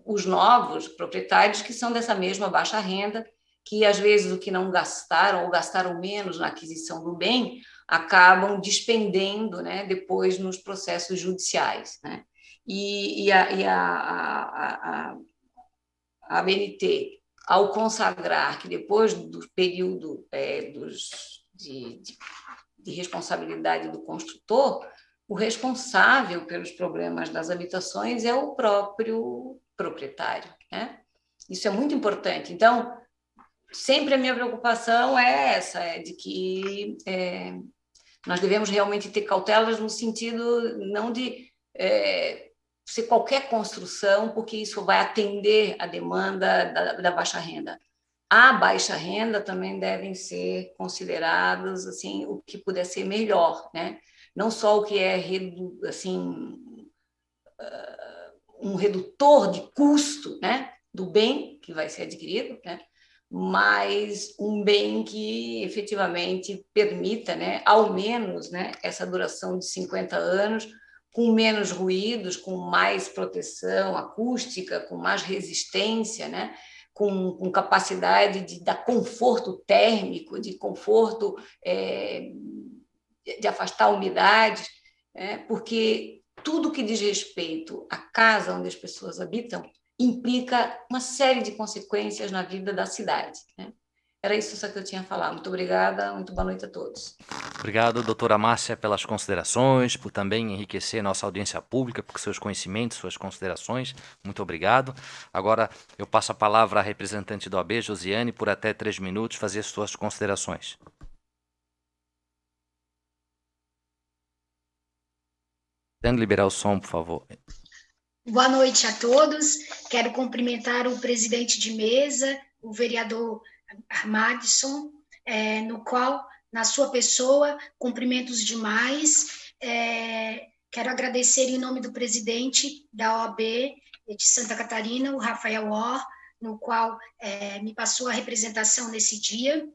os novos proprietários que são dessa mesma baixa renda, que às vezes o que não gastaram ou gastaram menos na aquisição do bem acabam despendendo, né, depois nos processos judiciais, né? E a ABNT, ao consagrar que depois do período de responsabilidade do construtor, o responsável pelos problemas das habitações é o próprio proprietário, né? Isso é muito importante. Então, sempre a minha preocupação é essa, de que nós devemos realmente ter cautelas no sentido não de ser qualquer construção, porque isso vai atender a demanda da baixa renda. A baixa renda também devem ser considerados assim o que puder ser melhor, né? Não só o que é assim um redutor de custo, né, do bem que vai ser adquirido, né? Mas um bem que efetivamente permita, né, ao menos, né, essa duração de 50 anos, com menos ruídos, com mais proteção acústica, com mais resistência, né, com capacidade de dar conforto térmico, de conforto de afastar umidades, porque tudo que diz respeito à casa onde as pessoas habitam implica uma série de consequências na vida da cidade, né? Era isso só que eu tinha a falar. Muito obrigada, muito boa noite a todos. Obrigado, doutora Márcia, pelas considerações, por também enriquecer nossa audiência pública, por seus conhecimentos, suas considerações. Muito obrigado. Agora eu passo a palavra à representante do AB, Josiane, por até 3 minutos, fazer suas considerações. Tendo liberar o som, por favor. Boa noite a todos. Quero cumprimentar o presidente de mesa, o vereador Madison, no qual, na sua pessoa, cumprimentos demais. Quero agradecer em nome do presidente da OAB de Santa Catarina, o Rafael Orr, no qual me passou a representação nesse dia,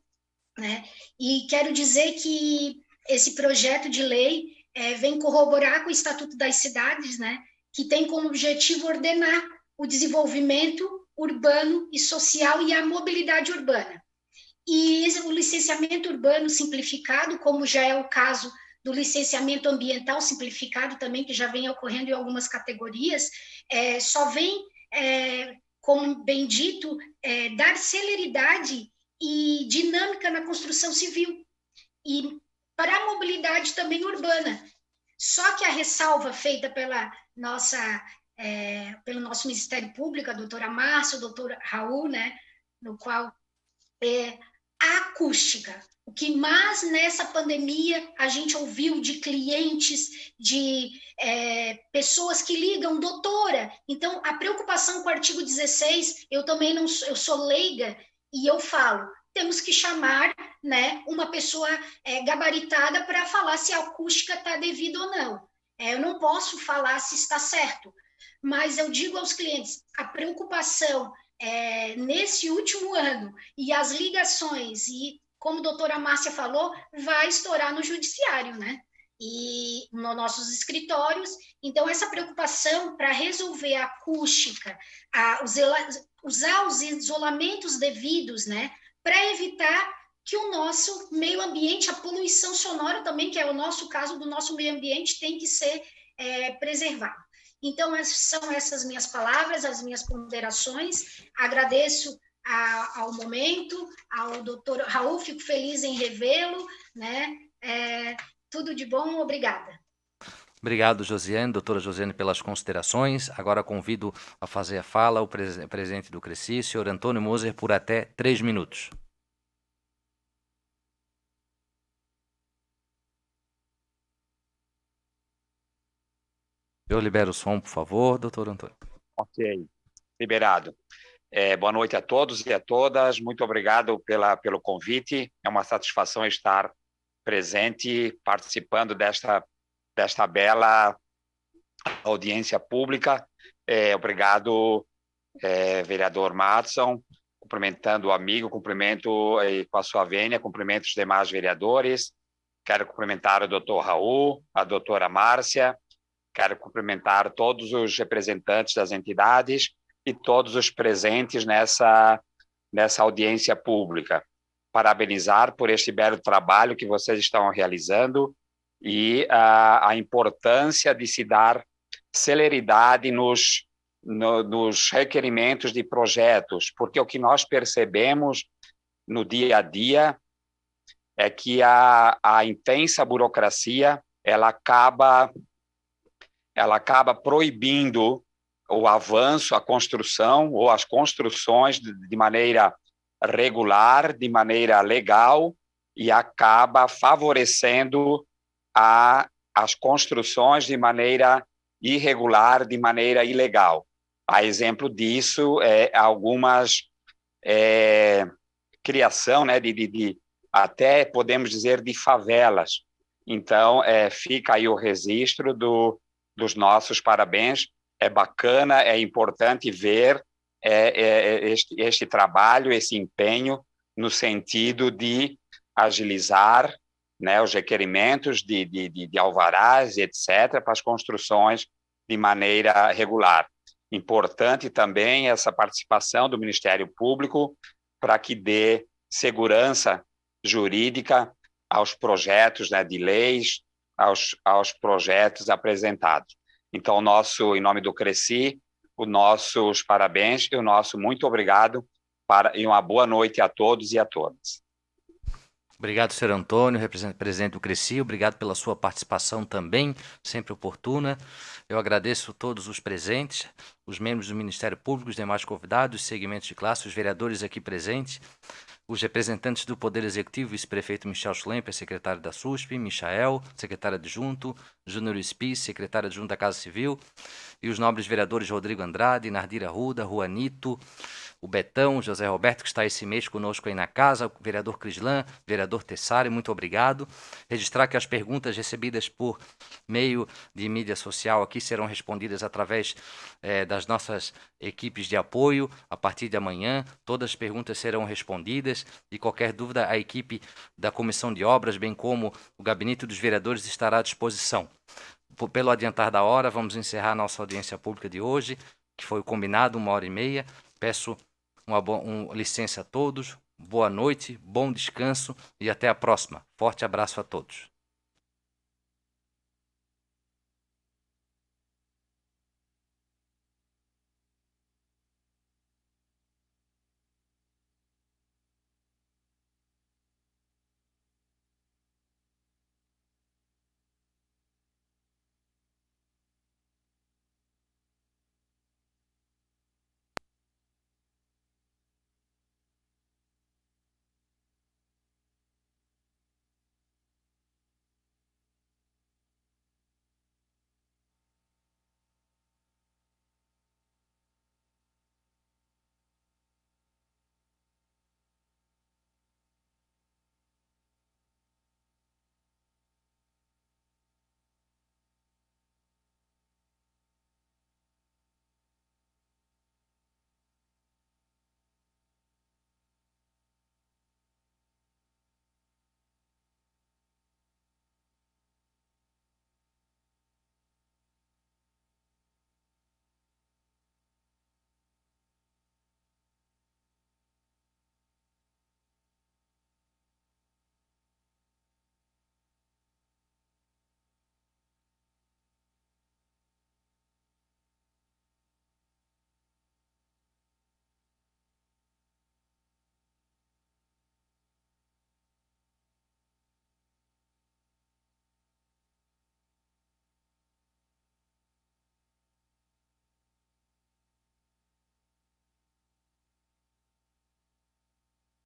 né? E quero dizer que esse projeto de lei vem corroborar com o Estatuto das Cidades, né? Que tem como objetivo ordenar o desenvolvimento urbano e social e a mobilidade urbana. E o licenciamento urbano simplificado, como já é o caso do licenciamento ambiental simplificado também, que já vem ocorrendo em algumas categorias, só vem, como bem dito, dar celeridade e dinâmica na construção civil e para a mobilidade também urbana. Só que a ressalva feita pelo nosso Ministério Público, a doutora Márcia, o doutor Raul, né, no qual a acústica. O que mais nessa pandemia a gente ouviu de clientes, de pessoas que ligam, doutora. Então, a preocupação com o artigo 16, eu também não eu sou leiga e eu falo, temos que chamar, né, uma pessoa gabaritada para falar se a acústica está devida ou não. Eu não posso falar se está certo, mas eu digo aos clientes, a preocupação nesse último ano e as ligações, e como a doutora Márcia falou, vai estourar no judiciário, né? E nos nossos escritórios. Então, essa preocupação para resolver a acústica, usar os isolamentos devidos, né? Para evitar que o nosso meio ambiente, a poluição sonora também, que é o nosso caso do nosso meio ambiente, tem que ser preservado. Então, são essas minhas palavras, as minhas ponderações. Agradeço ao momento, ao doutor Raul, fico feliz em revê-lo, né? Tudo de bom, obrigada. Obrigado, Josiane, doutora Josiane, pelas considerações. Agora convido a fazer a fala o presidente do CRECI, senhor Antônio Moser, por até 3 minutos. Eu libero o som, por favor, doutor Antônio. Ok, liberado. Boa noite a todos e a todas. Muito obrigado pelo convite. É uma satisfação estar presente, participando desta bela audiência pública. Obrigado, vereador Madison, cumprimentando o amigo, cumprimento com a sua vênia, cumprimento os demais vereadores. Quero cumprimentar o doutor Raul, a doutora Márcia, quero cumprimentar todos os representantes das entidades e todos os presentes nessa audiência pública. Parabenizar por este belo trabalho que vocês estão realizando e a importância de se dar celeridade nos requerimentos de projetos, porque o que nós percebemos no dia a dia é que a intensa burocracia ela acaba proibindo o avanço, a construção ou as construções de maneira regular, de maneira legal, e acaba favorecendo as construções de maneira irregular, de maneira ilegal. A exemplo disso, algumas criação, né, até podemos dizer de favelas. Então, fica aí o registro dos nossos parabéns. É bacana, é importante ver este trabalho, esse empenho no sentido de agilizar, né, os requerimentos de alvarás, etc., para as construções de maneira regular. Importante também essa participação do Ministério Público para que dê segurança jurídica aos projetos, né, de leis, aos projetos apresentados. Então, em nome do CRECI, os nossos parabéns e o nosso muito obrigado e uma boa noite a todos e a todas. Obrigado, senhor Antônio, presidente do CRECI. Obrigado pela sua participação também, sempre oportuna. Eu agradeço a todos os presentes, os membros do Ministério Público, os demais convidados, os segmentos de classe, os vereadores aqui presentes, os representantes do Poder Executivo, vice-prefeito Michel Schlemper, secretário da SUSP, Michael, secretário adjunto, Júnior Spis, secretário adjunto da Casa Civil, e os nobres vereadores Rodrigo Andrade, Nardira Arruda, Juanito, o Betão, José Roberto, que está esse mês conosco aí na casa, o vereador Crislan, vereador Tessari, muito obrigado. Registrar que as perguntas recebidas por meio de mídia social aqui serão respondidas através das nossas equipes de apoio a partir de amanhã. Todas as perguntas serão respondidas e qualquer dúvida a equipe da Comissão de Obras, bem como o Gabinete dos Vereadores, estará à disposição. Pelo adiantar da hora, vamos encerrar nossa audiência pública de hoje, que foi o combinado, 1h30. Peço licença a todos, boa noite, bom descanso e até a próxima. Forte abraço a todos.